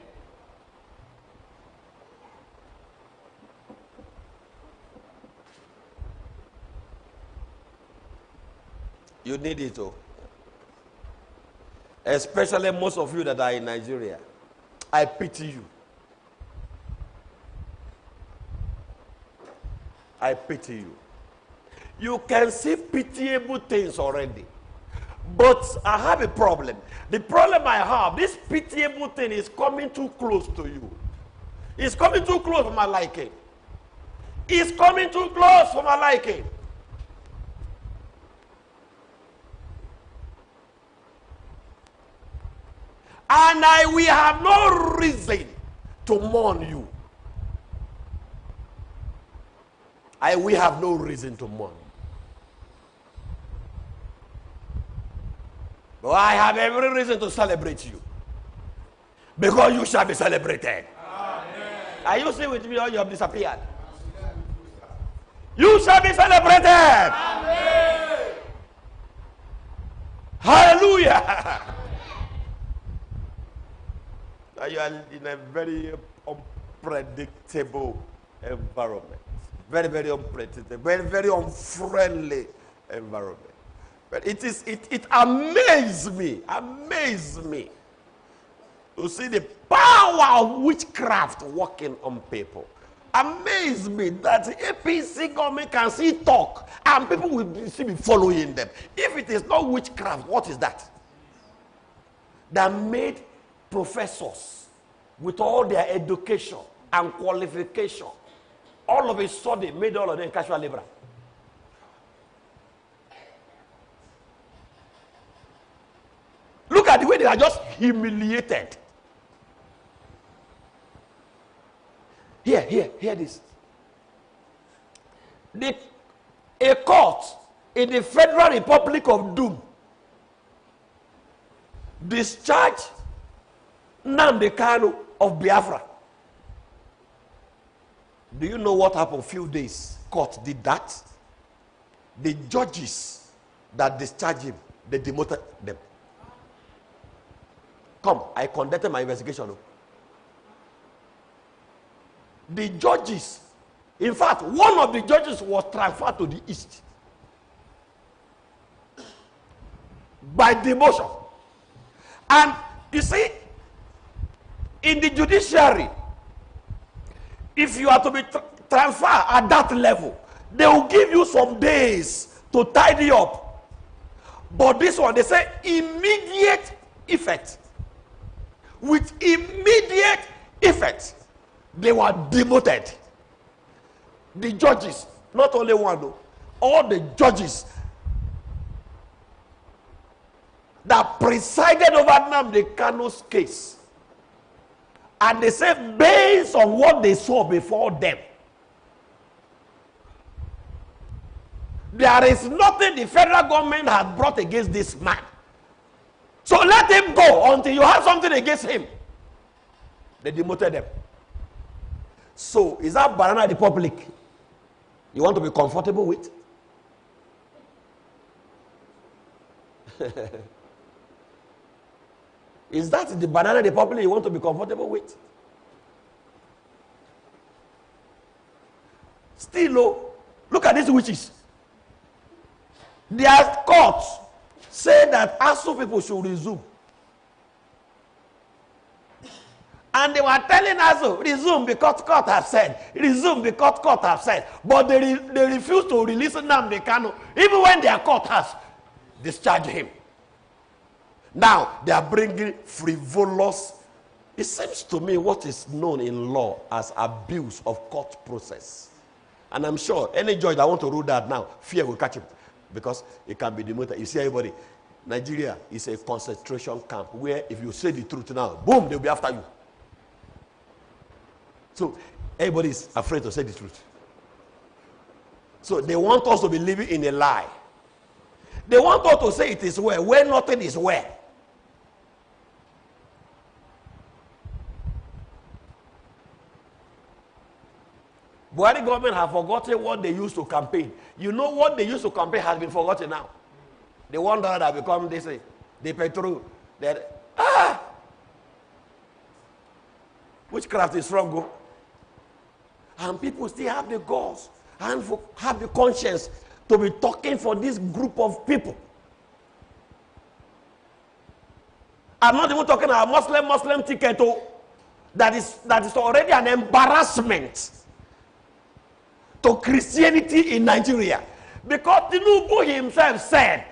Speaker 1: You need it, oh. Especially most of you that are in Nigeria. I pity you. I pity you. You can see pitiable things already. But I have a problem. The problem I have, this pitiable thing is coming too close to you. It's coming too close for my liking. It's coming too close for my liking. And we have no reason to mourn you. We have no reason to mourn. But I have every reason to celebrate you. Because you shall be celebrated. Amen. Are you still with me or you have disappeared? You shall be celebrated. Amen. Hallelujah. You are in a very unpredictable environment. Very, very unpredictable, very, very unfriendly environment. But it amazes me to see the power of witchcraft working on people. Amazes me that the APC government can see talk and people will still be following them. If it is not witchcraft, what is that? That made professors with all their education and qualification, all of a sudden made all of them casual labor. Look at the way they are just humiliated. Hear this. A court in the Federal Republic of Doom discharged Nnamdi Kanu of Biafra. Do you know what happened? Few days, court did that. The judges that discharged him, they demoted them. Come, I conducted my investigation. The judges, in fact, one of the judges was transferred to the east by demotion. And you see, in the judiciary, if you are to be transferred at that level, they will give you some days to tidy up. But this one, they say immediate effect. With immediate effect, they were demoted. The judges, not only one, all the judges that presided over Nnamdi Kanu's case. And they say based on what they saw before them, there is nothing the federal government has brought against this man. So let him go until you have something against him. They demoted them. So is that Banana Republic you want to be comfortable with? Is that the Banana Republic you want to be comfortable with? Still, look at these witches. Their courts say that ASU people should resume. And they were telling ASU, resume because court have said. Resume because court have said. But they refuse to release Nnamdi Kanu, even when their court has discharged him. Now, they are bringing frivolous. It seems to me what is known in law as abuse of court process. And I'm sure any judge that want to rule that now, fear will catch him. Because it can be demoted. You see everybody, Nigeria is a concentration camp where if you say the truth now, boom, they'll be after you. So everybody is afraid to say the truth. So they want us to be living in a lie. They want us to say it is well, where nothing is well. Buhari government have forgotten what they used to campaign. You know what they used to campaign has been forgotten now. The $1 that become, they say, the petrol. That, witchcraft is strong, go. And people still have the guts and have the conscience to be talking for this group of people. I'm not even talking about Muslim ticket. Oh, that is already an embarrassment to Christianity in Nigeria. Because Tinubu himself said,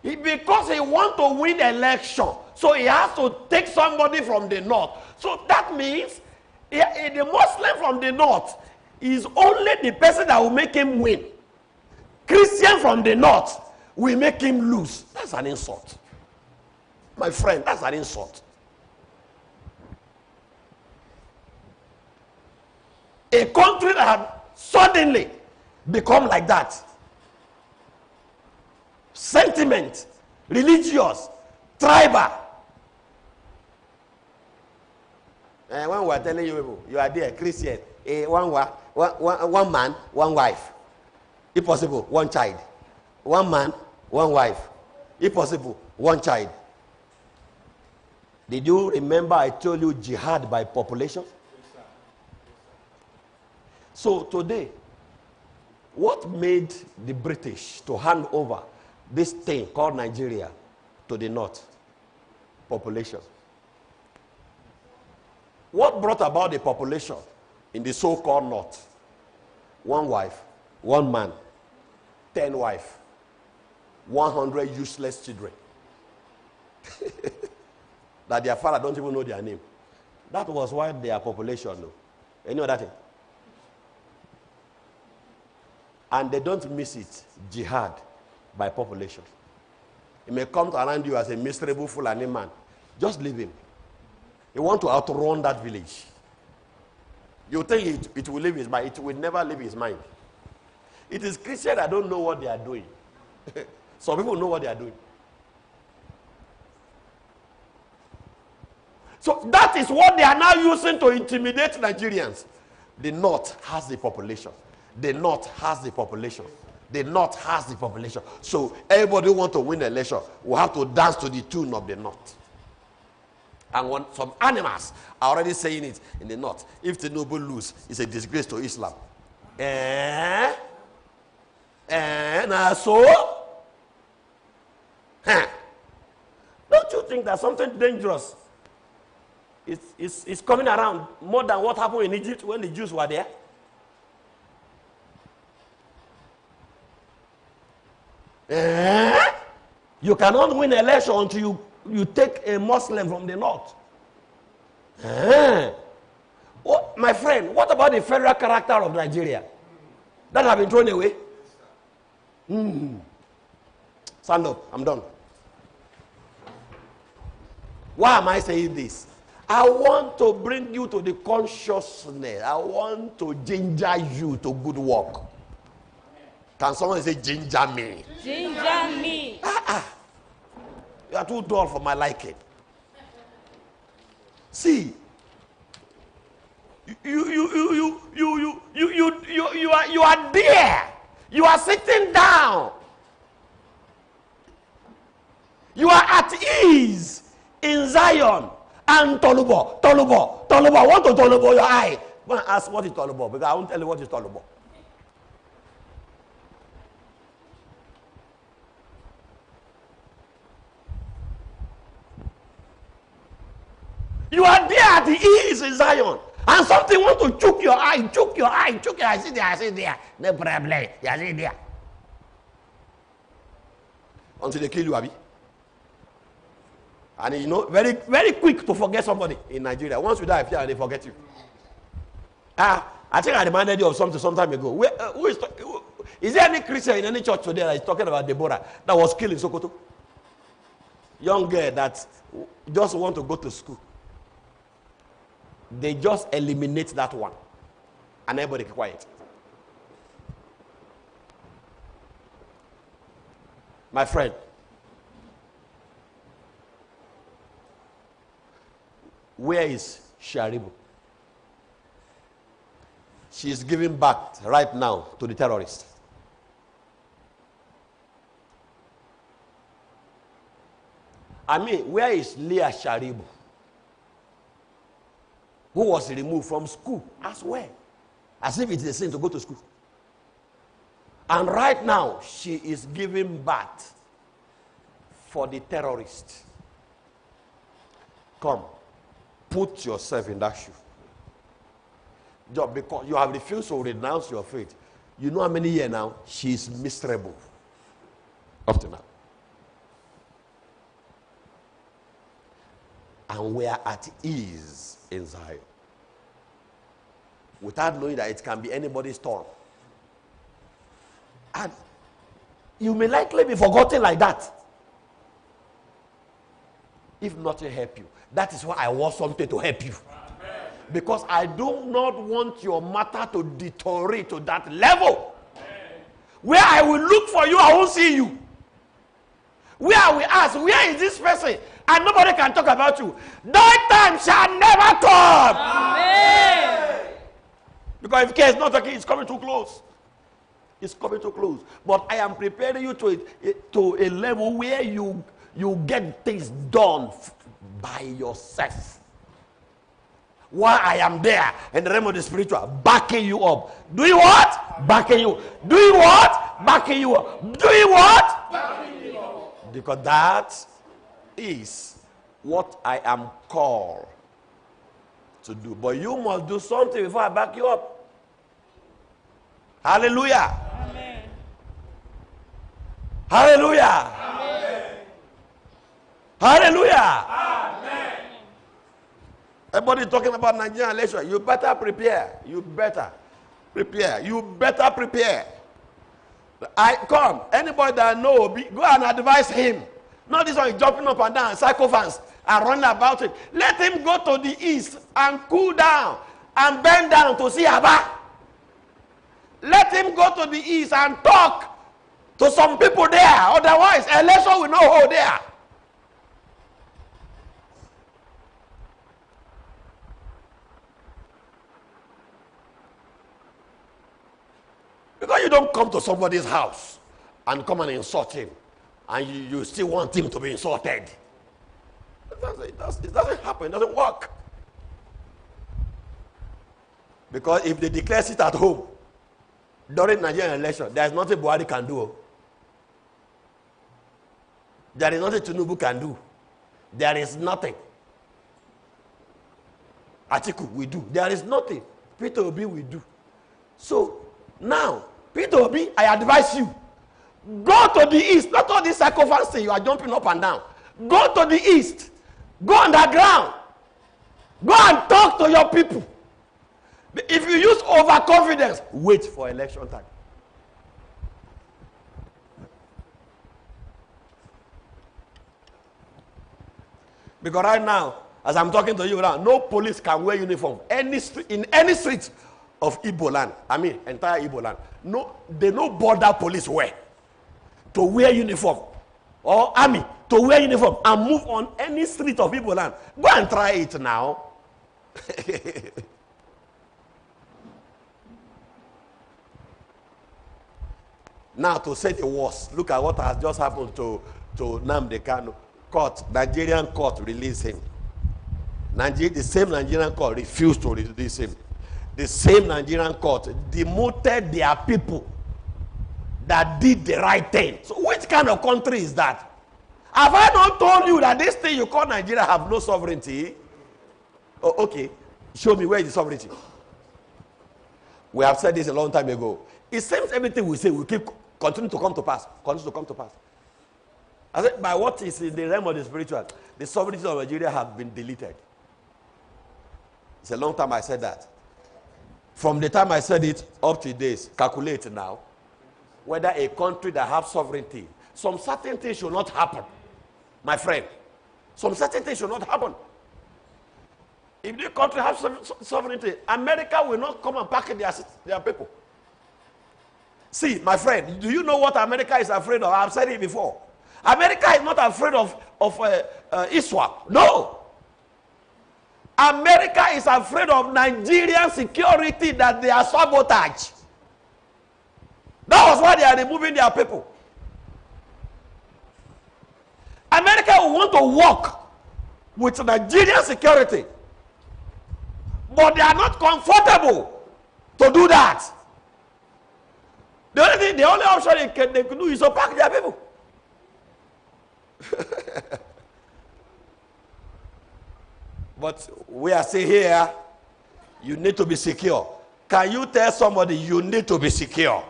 Speaker 1: because he wants to win election, so he has to take somebody from the north. So that means the Muslim from the north is only the person that will make him win. Christian from the north will make him lose. That's an insult. My friend, that's an insult. A country that had suddenly become like that. Sentiment, religious, tribal. And when we are telling you, you are there, Christian, one man, one wife. If possible, one child. One man, one wife. If possible, one child. Did you remember I told you jihad by population? So today, what made the British to hand over this thing called Nigeria to the north? Population. What brought about the population in the so-called north? One wife, one man, 10 wives, 100 useless children. That their father don't even know their name. That was why their population, no. Any other thing? And they don't miss it. Jihad by population. He may come around you as a miserable Fulani man. Just leave him. You want to outrun that village. You think it will leave his mind. It will never leave his mind. It is Christians that don't know what they are doing. Some people know what they are doing. So that is what they are now using to intimidate Nigerians. The north has the population. The north has the population. The north has the population. So everybody who wants to win the election will have to dance to the tune of the north. And when some animals are already saying it in the north, if the noble lose, it's a disgrace to Islam. So? Don't you think that something dangerous is coming around more than what happened in Egypt when the Jews were there? You cannot win an election until you take a Muslim from the north. What, my friend, what about the federal character of Nigeria? That have been thrown away? Stand up, I'm done. Why am I saying this? I want to bring you to the consciousness. I want to ginger you to good work. Can someone say ginger me?
Speaker 3: Ginger me.
Speaker 1: You are too dull for my liking. See, you are there. You are sitting down. You are at ease in Zion and Tolubo. I want to Tolubo your eye. I'm going to ask what is Tolubo because I won't tell you what is Tolubo. You are there at the ease in Zion. And something want to choke your eye. I see there. No problem. I see there. Until they kill you, Abi. And you know, very, very quick to forget somebody in Nigeria. Once you die, they forget you. I think I reminded you of something some time ago. Is there any Christian in any church today that is talking about Deborah that was killed in Sokoto? Young girl that just want to go to school. They just eliminate that one. And everybody keep quiet. My friend, where is Sharibu? She is giving back right now to the terrorists. I mean, where is Leah Sharibu, who was removed from school as well, as if it's a sin to go to school? And right now, she is giving birth for the terrorists. Come, put yourself in that shoe. Just because you have refused to renounce your faith. You know how many years now? She is miserable. Up to now. And we are at ease in Zion. Without knowing that it can be anybody's storm. And you may likely be forgotten like that. If nothing help you. That is why I want something to help you. Amen. Because I do not want your matter to deteriorate to that level. Amen. Where I will look for you, I won't see you. Where I will ask, where is this person? And nobody can talk about you. That time shall never come. Amen. Because if care is not talking, it's coming too close. It's coming too close. But I am preparing you to a level where you get things done by yourself. While I am there in the realm of the spiritual, backing you up. Do you what? Backing you. Do you what? Backing you up. Do you what? Backing you up. Because that is what I am called to do. But you must do something before I back you up. Hallelujah. Amen. Hallelujah. Amen. Hallelujah. Amen. Everybody talking about Nigerian election. You better prepare. You better prepare. You better prepare. Anybody that know, go and advise him. Not this one jumping up and down, sycophants, and running about it. Let him go to the east and cool down and bend down to see Abba. Let him go to the east and talk to some people there. Otherwise, election will not hold there. Because you don't come to somebody's house and come and insult him. And you still want him to be insulted. It doesn't happen. It doesn't work. Because if they declare it at home during Nigerian election, there is nothing Buhari can do. There is nothing Tinubu can do. There is nothing Atiku will do. There is nothing Peter Obi will do. So now, Peter Obi, I advise you, go to the east. Not all this sycophants thing you are jumping up and down. Go to the east. Go underground. Go and talk to your people. If you use overconfidence, wait for election time. Because right now, as I'm talking to you now, no police can wear uniform in any street of Igbo land. I mean, entire Igbo land. No, they no border police wear to wear uniform, or army to wear uniform and move on any street of Igbo land. Go and try it now. Now, to say the worst, look at what has just happened to Nnamdi Kanu. Nigerian court released him. The same Nigerian court refused to release him. The same Nigerian court demoted their people that did the right thing. So which kind of country is that? Have I not told you that this thing you call Nigeria have no sovereignty? Oh, okay. Show me where is the sovereignty. We have said this a long time ago. It seems everything we say will continue to come to pass. Continue to come to pass. I said, by what is in the realm of the spiritual, the sovereignty of Nigeria have been deleted. It's a long time I said that. From the time I said it up to days, calculate now whether a country that has sovereignty, some certain things should not happen, my friend. Some certain things should not happen. If the country has sovereignty, America will not come and pack their people. See, my friend, do you know what America is afraid of? I've said it before. America is not afraid of Israel. No. America is afraid of Nigerian security, that they are sabotage. That was why they are removing their people. America will want to work with Nigerian security, but they are not comfortable to do that. The only option they can do is to pack their people. But we are saying here, you need to be secure. Can you tell somebody you need to be secure?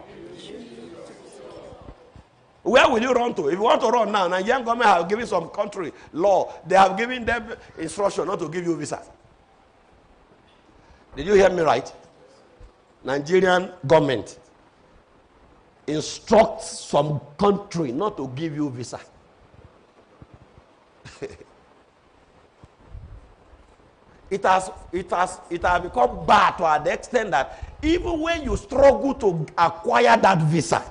Speaker 1: Where will you run to? If you want to run now, Nigerian government have given some country law. They have given them instruction not to give you visa. Did you hear me right? Nigerian government instructs some country not to give you visa. It has become bad to the extent that even when you struggle to acquire that visa,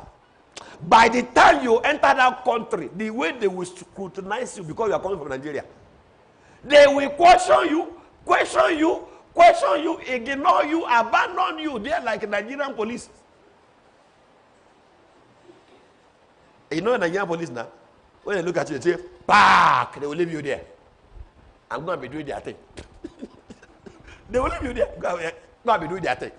Speaker 1: by the time you enter that country, the way they will scrutinize you because you are coming from Nigeria, they will question you, ignore you, abandon you. They are like Nigerian police. You know Nigerian police now? When they look at you, they say, back, they will leave you there. I'm going to be doing their thing. They will leave you there. Go and be doing their thing.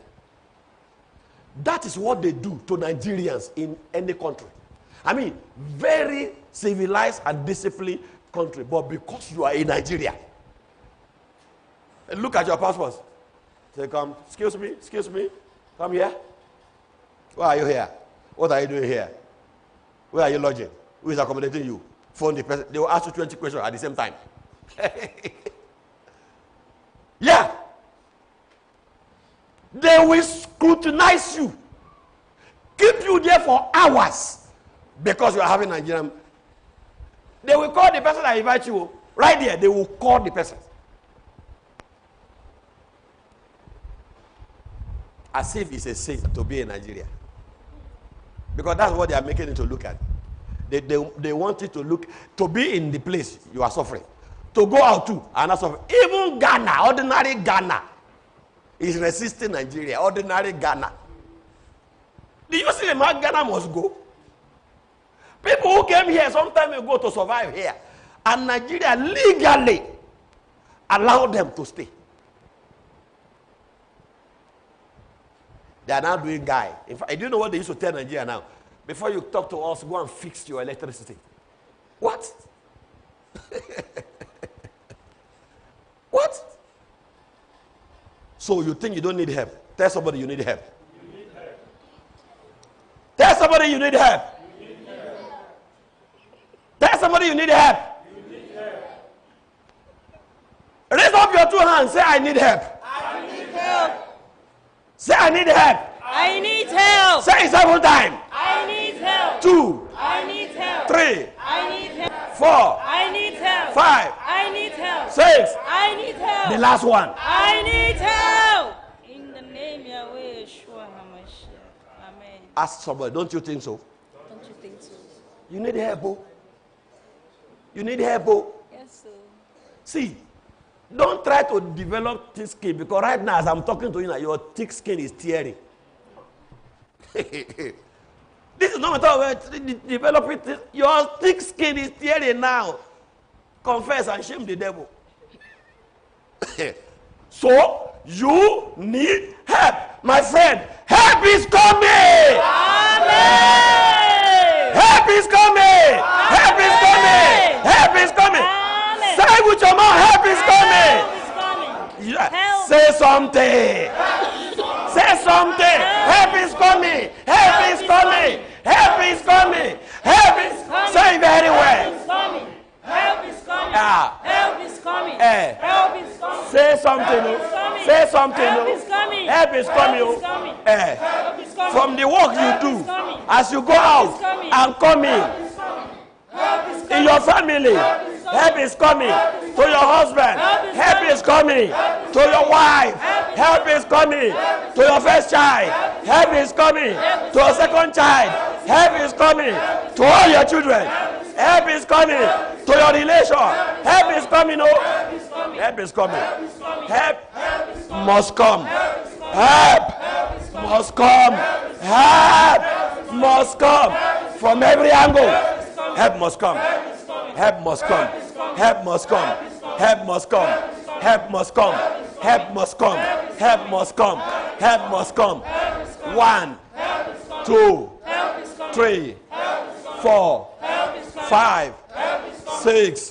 Speaker 1: That is what they do to Nigerians in any country. I mean, very civilized and disciplined country, but because you are in Nigeria, look at your passports. Say, come, excuse me, come here. Why are you here? What are you doing here? Where are you lodging? Who is accommodating you? Phone the person. They will ask you 20 questions at the same time. Yeah. They will scrutinize you, keep you there for hours because you are having Nigerian. They will call the person that invite you right there. They will call the person as if it's a sin to be in Nigeria, because that's what they are making it to look at. They want it to look to be in the place you are suffering, to go out to and not suffering. Even Ghana, ordinary Ghana, is resisting Nigeria. Ordinary Ghana. Do you see the man Ghana must go? People who came here some time ago to survive here, and Nigeria legally allowed them to stay. They are now doing guy. In fact, do you know what they used to tell Nigeria now? Before you talk to us, go and fix your electricity. What? What? So you think you don't need help? Tell somebody you need help. You need help. Tell somebody you need help. You need help. Tell somebody you need help. You need help. Raise up your two hands. Say, I need help.
Speaker 3: I need help.
Speaker 1: Say, I need help.
Speaker 3: I need help.
Speaker 1: Say it 7 times.
Speaker 3: I need help.
Speaker 1: 2.
Speaker 3: I need help.
Speaker 1: 3.
Speaker 3: I need help.
Speaker 1: 4.
Speaker 3: I need help.
Speaker 1: 5.
Speaker 3: I need help.
Speaker 1: 6.
Speaker 3: I need help.
Speaker 1: The last one.
Speaker 3: I need help. In the name Yahweh Yeshua Hamashiach. Amen.
Speaker 1: Ask somebody, don't you think so?
Speaker 3: Don't you think so?
Speaker 1: You need help, oh. You need help, oh.
Speaker 3: Yes, sir.
Speaker 1: See, don't try to develop thick skin, because right now as I'm talking to you now, your thick skin is tearing. This is not about developing. Your thick skin is tearing now. Confess and shame the devil. So you need help, my friend. Help is coming.
Speaker 3: Amen.
Speaker 1: Help is coming. Help is coming. Help is coming.
Speaker 3: Amen.
Speaker 1: Say with your mouth, help is coming.
Speaker 3: Help is coming.
Speaker 1: Yeah.
Speaker 3: Help.
Speaker 1: Say something. Say something. Help is coming. Help is coming. Help is coming. Help is coming. Say very well.
Speaker 3: Help is coming. Help is coming.
Speaker 1: Yeah.
Speaker 3: Help is coming.
Speaker 1: Eh.
Speaker 3: Help is coming.
Speaker 1: Say something.
Speaker 3: Help is coming.
Speaker 1: Say something.
Speaker 3: Help is coming.
Speaker 1: Help is coming.
Speaker 3: Help is coming.
Speaker 1: Eh.
Speaker 3: Help is coming.
Speaker 1: From the work you
Speaker 3: Help
Speaker 1: do,
Speaker 3: is coming.
Speaker 1: as you go out
Speaker 3: coming.
Speaker 1: and come in,
Speaker 3: Help is coming.
Speaker 1: in your family, help is coming. To your husband, help is coming. To your wife, help is coming. To your first child, help is coming. To your second child, help is coming. To all your children, help is coming. To your relation, help is coming. Oh, Help is coming. Help must come. Help must come. Help must come from every angle. Help must come. Help must come. Help must come. Help must come. Help must come. Help must come. Help must come. Help must come. 1, 2, 3, 4, 5, 6.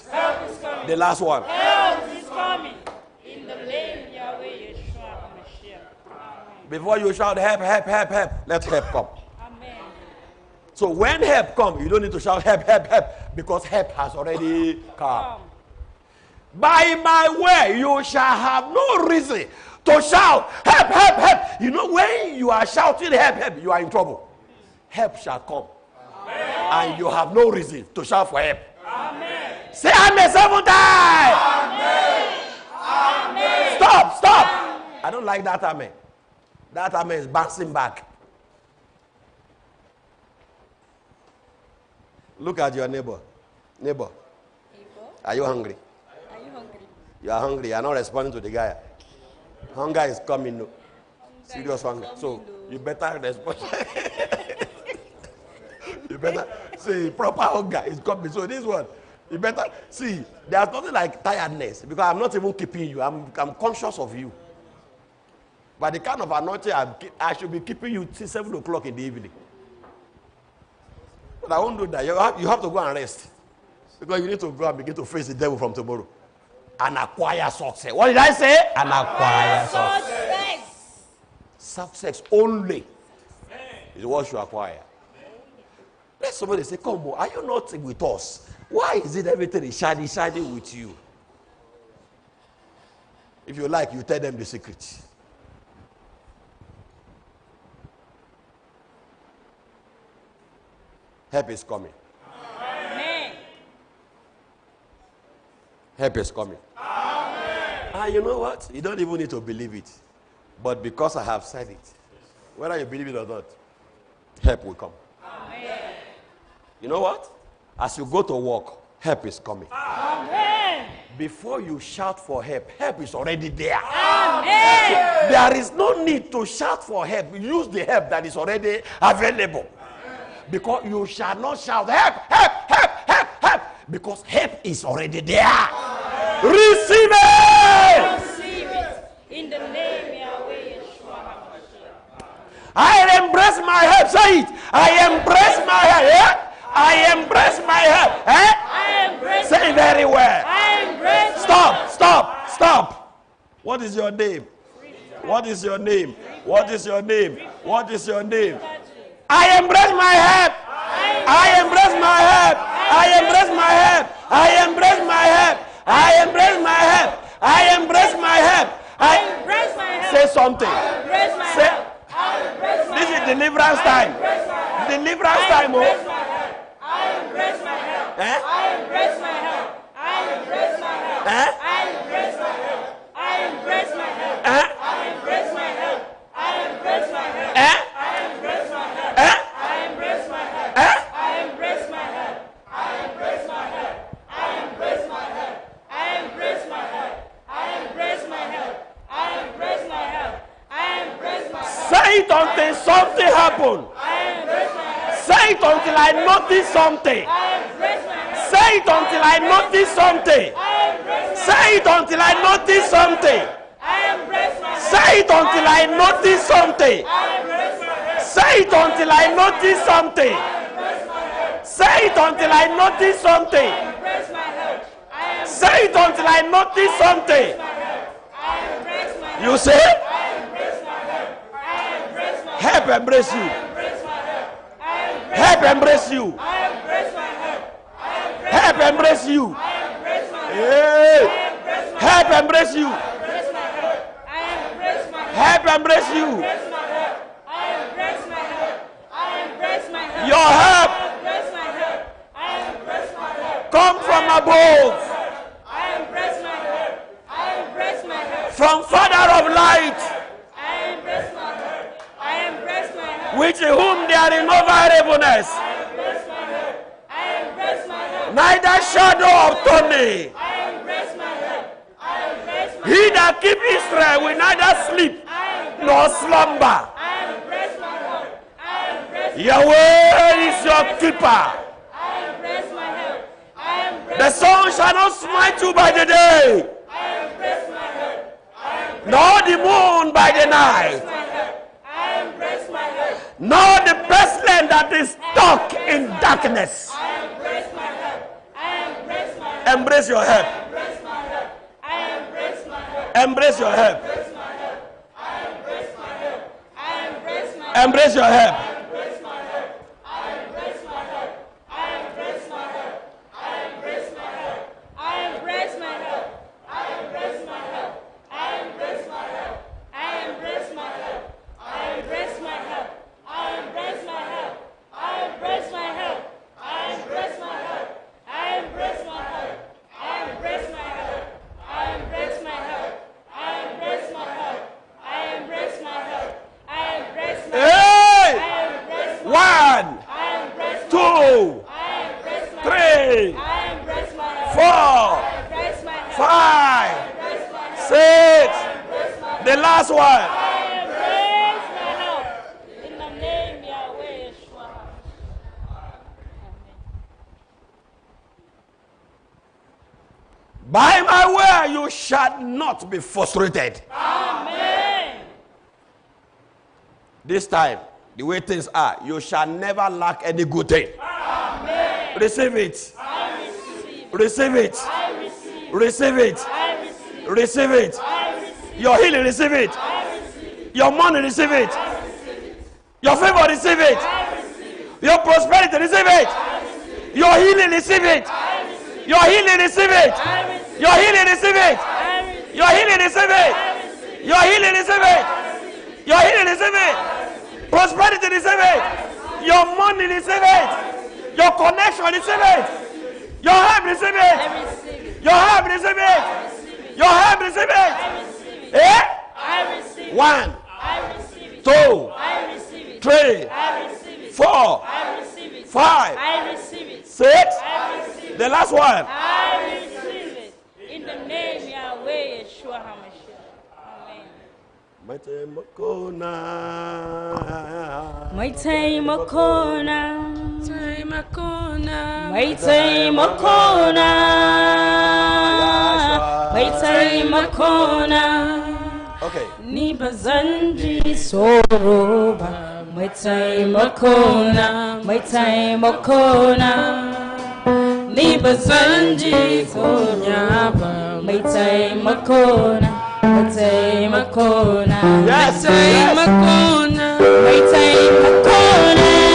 Speaker 1: The last one.
Speaker 3: Help is coming. In the name of Yahweh Yeshua Hamashiach.
Speaker 1: Before you shout help, help, help, help, let help come.
Speaker 3: Amen.
Speaker 1: So when help comes, you don't need to shout help, help, help, because help has already come. By my way, you shall have no reason to shout help, help, help. You know, when you are shouting help, help, you are in trouble. Help shall come. Amen. And you have no reason to shout for help.
Speaker 3: Amen.
Speaker 1: Say amen 7 times.
Speaker 3: Amen. Amen.
Speaker 1: Stop, stop. I don't like that amen. That amen is bouncing back. Look at your neighbor. Neighbor, are you hungry?
Speaker 3: Are you hungry?
Speaker 1: You are hungry. You are not responding to the guy. Hunger is coming. No. Serious hunger. So you better respond. You better see proper hunger is coming. So this one, you better see. There's nothing like tiredness because I'm not even keeping you. I'm conscious of you. But the kind of anointing I should be keeping you till 7 o'clock in the evening. But I won't do that. You have to go and rest. Because you need to go and begin to face the devil from tomorrow. And acquire success. What did I say? And acquire success. Success only is what you acquire. Let somebody say, come on, are you not with us? Why is it everything is shiny with you? If you like, you tell them the secret. Help is coming.
Speaker 3: Amen.
Speaker 1: Help is coming. Amen. And you know what? You don't even need to believe it. But because I have said it, whether you believe it or not, help will come.
Speaker 3: Amen.
Speaker 1: You know what? As you go to work, help is coming.
Speaker 3: Amen.
Speaker 1: Before you shout for help, help is already there.
Speaker 3: Amen.
Speaker 1: There is no need to shout for help. Use the help that is already available. Because you shall not shout help, help, help, help, help. Because help is already there. Receive it.
Speaker 3: Receive it. In the name of Yahweh Yeshua Hamashiach.
Speaker 1: I embrace my help. Say it. I embrace my help. Yeah? I embrace my help. Eh?
Speaker 3: I embrace.
Speaker 1: Say it very well.
Speaker 3: I embrace.
Speaker 1: Stop, stop, stop. What is your name? What is your name? What is your name? What is your name? I embrace my help. I embrace my help. I embrace my help. I embrace my help. I embrace my help. I embrace my help.
Speaker 3: I embrace my help.
Speaker 1: Say something.
Speaker 3: I embrace my
Speaker 1: Say.
Speaker 3: help. I embrace my
Speaker 1: This is
Speaker 3: help.
Speaker 1: deliverance time. Deliverance time.
Speaker 3: I embrace
Speaker 1: Oh.
Speaker 3: my help. I embrace my help.
Speaker 1: Eh?
Speaker 3: I embrace my help. I embrace my help.
Speaker 1: Eh?
Speaker 3: I embrace my help. I embrace my help.
Speaker 1: Eh?
Speaker 3: I embrace my help. I embrace my help.
Speaker 1: Eh?
Speaker 3: I embrace my help.
Speaker 1: Eh?
Speaker 3: I embrace my help.
Speaker 1: Eh?
Speaker 3: I embrace my help. I embrace my help. I embrace my help. I embrace my help. I embrace my help. I embrace my help. I embrace my help.
Speaker 1: Say it until something happens.
Speaker 3: I embrace my help.
Speaker 1: Say it until I notice something.
Speaker 3: I embrace my help.
Speaker 1: Say it until I notice something.
Speaker 3: I embrace my
Speaker 1: Say it until I notice something.
Speaker 3: I embrace my help.
Speaker 1: Say it until I notice something.
Speaker 3: I embrace my help.
Speaker 1: Say it until I notice something. Say it until I notice something.
Speaker 3: I embrace my help. I embrace
Speaker 1: Say it until I notice something.
Speaker 3: my help. I embrace my help.
Speaker 1: You say,
Speaker 3: I embrace my help. I embrace my help.
Speaker 1: help embrace you.
Speaker 3: I embrace my help. I embrace
Speaker 1: Help embrace you.
Speaker 3: I embrace my help. I embrace
Speaker 1: Help embrace you.
Speaker 3: I embrace my help.
Speaker 1: Hey.
Speaker 3: I embrace my
Speaker 1: Help embrace you.
Speaker 3: embrace my help. I embrace my help.
Speaker 1: Help embrace you.
Speaker 3: Embrace my help. I embrace my help. I embrace my help.
Speaker 1: Your help
Speaker 3: I embrace my help. I embrace my help.
Speaker 1: come from above,
Speaker 3: I embrace my help. I embrace my help.
Speaker 1: from Father of light,
Speaker 3: I embrace my help. I embrace my help.
Speaker 1: with whom there is no variableness,
Speaker 3: I embrace my help. I embrace my help.
Speaker 1: neither shadow of turning.
Speaker 3: I embrace my help. I
Speaker 1: He that keep Israel will neither sleep nor slumber. Yahweh is your keeper. The sun shall not smite you by the day, nor the moon by the night, nor the pestilence that is stuck in darkness. Embrace your help. Embrace your help. Embrace your help. The last one.
Speaker 3: I embrace my help in the name Yahweh Yeshua.
Speaker 1: By my word you shall not be frustrated.
Speaker 3: Amen.
Speaker 1: This time, the way things are, you shall never lack any good thing.
Speaker 3: Amen.
Speaker 1: Receive it.
Speaker 3: I receive.
Speaker 1: Receive it.
Speaker 3: I receive.
Speaker 1: Receive it.
Speaker 3: I receive.
Speaker 1: Receive it.
Speaker 3: I receive.
Speaker 1: Your healing, receive it.
Speaker 3: I receive it.
Speaker 1: Your money, receive it.
Speaker 3: I receive it.
Speaker 1: Your favor, receive it.
Speaker 3: I receive it.
Speaker 1: Your prosperity, receive it.
Speaker 3: I receive it.
Speaker 1: Your healing, receive it.
Speaker 3: I receive it.
Speaker 1: Your healing, receive it.
Speaker 3: I receive it.
Speaker 1: Your healing, receive it.
Speaker 3: I receive
Speaker 1: Your healing, receive it.
Speaker 3: I receive it.
Speaker 1: Your healing, receive it. Your healing, receive it. Prosperity, receive it. Your money, receive it. Your connection, receive it. Your help, receive it.
Speaker 3: I receive it.
Speaker 1: Your help, receive it. Your help, receive it.
Speaker 3: I receive it.
Speaker 1: Eh?
Speaker 3: I receive it.
Speaker 1: 1,
Speaker 3: I receive it.
Speaker 1: 2,
Speaker 3: I receive it.
Speaker 1: 3,
Speaker 3: I receive it.
Speaker 1: 4,
Speaker 3: I receive it.
Speaker 1: 5,
Speaker 3: I receive it.
Speaker 1: 6.
Speaker 3: I receive it.
Speaker 1: The last one.
Speaker 3: I receive it. In the name Yahweh Yeshua Hamashiach. Amen.
Speaker 1: Maitai Makona.
Speaker 3: Maitai Makona.
Speaker 4: Maitai Makona.
Speaker 3: Maitai Makona. Maitai Makona.
Speaker 1: Okay.
Speaker 3: Nibazanji Soroba. Maitai Makona. Maitai Makona. Nibazanji Soroba. Maitai Makona. Maitai Makona.
Speaker 1: Yes,
Speaker 4: Maitai
Speaker 1: yes.
Speaker 4: Makona.
Speaker 3: Maitai Makona.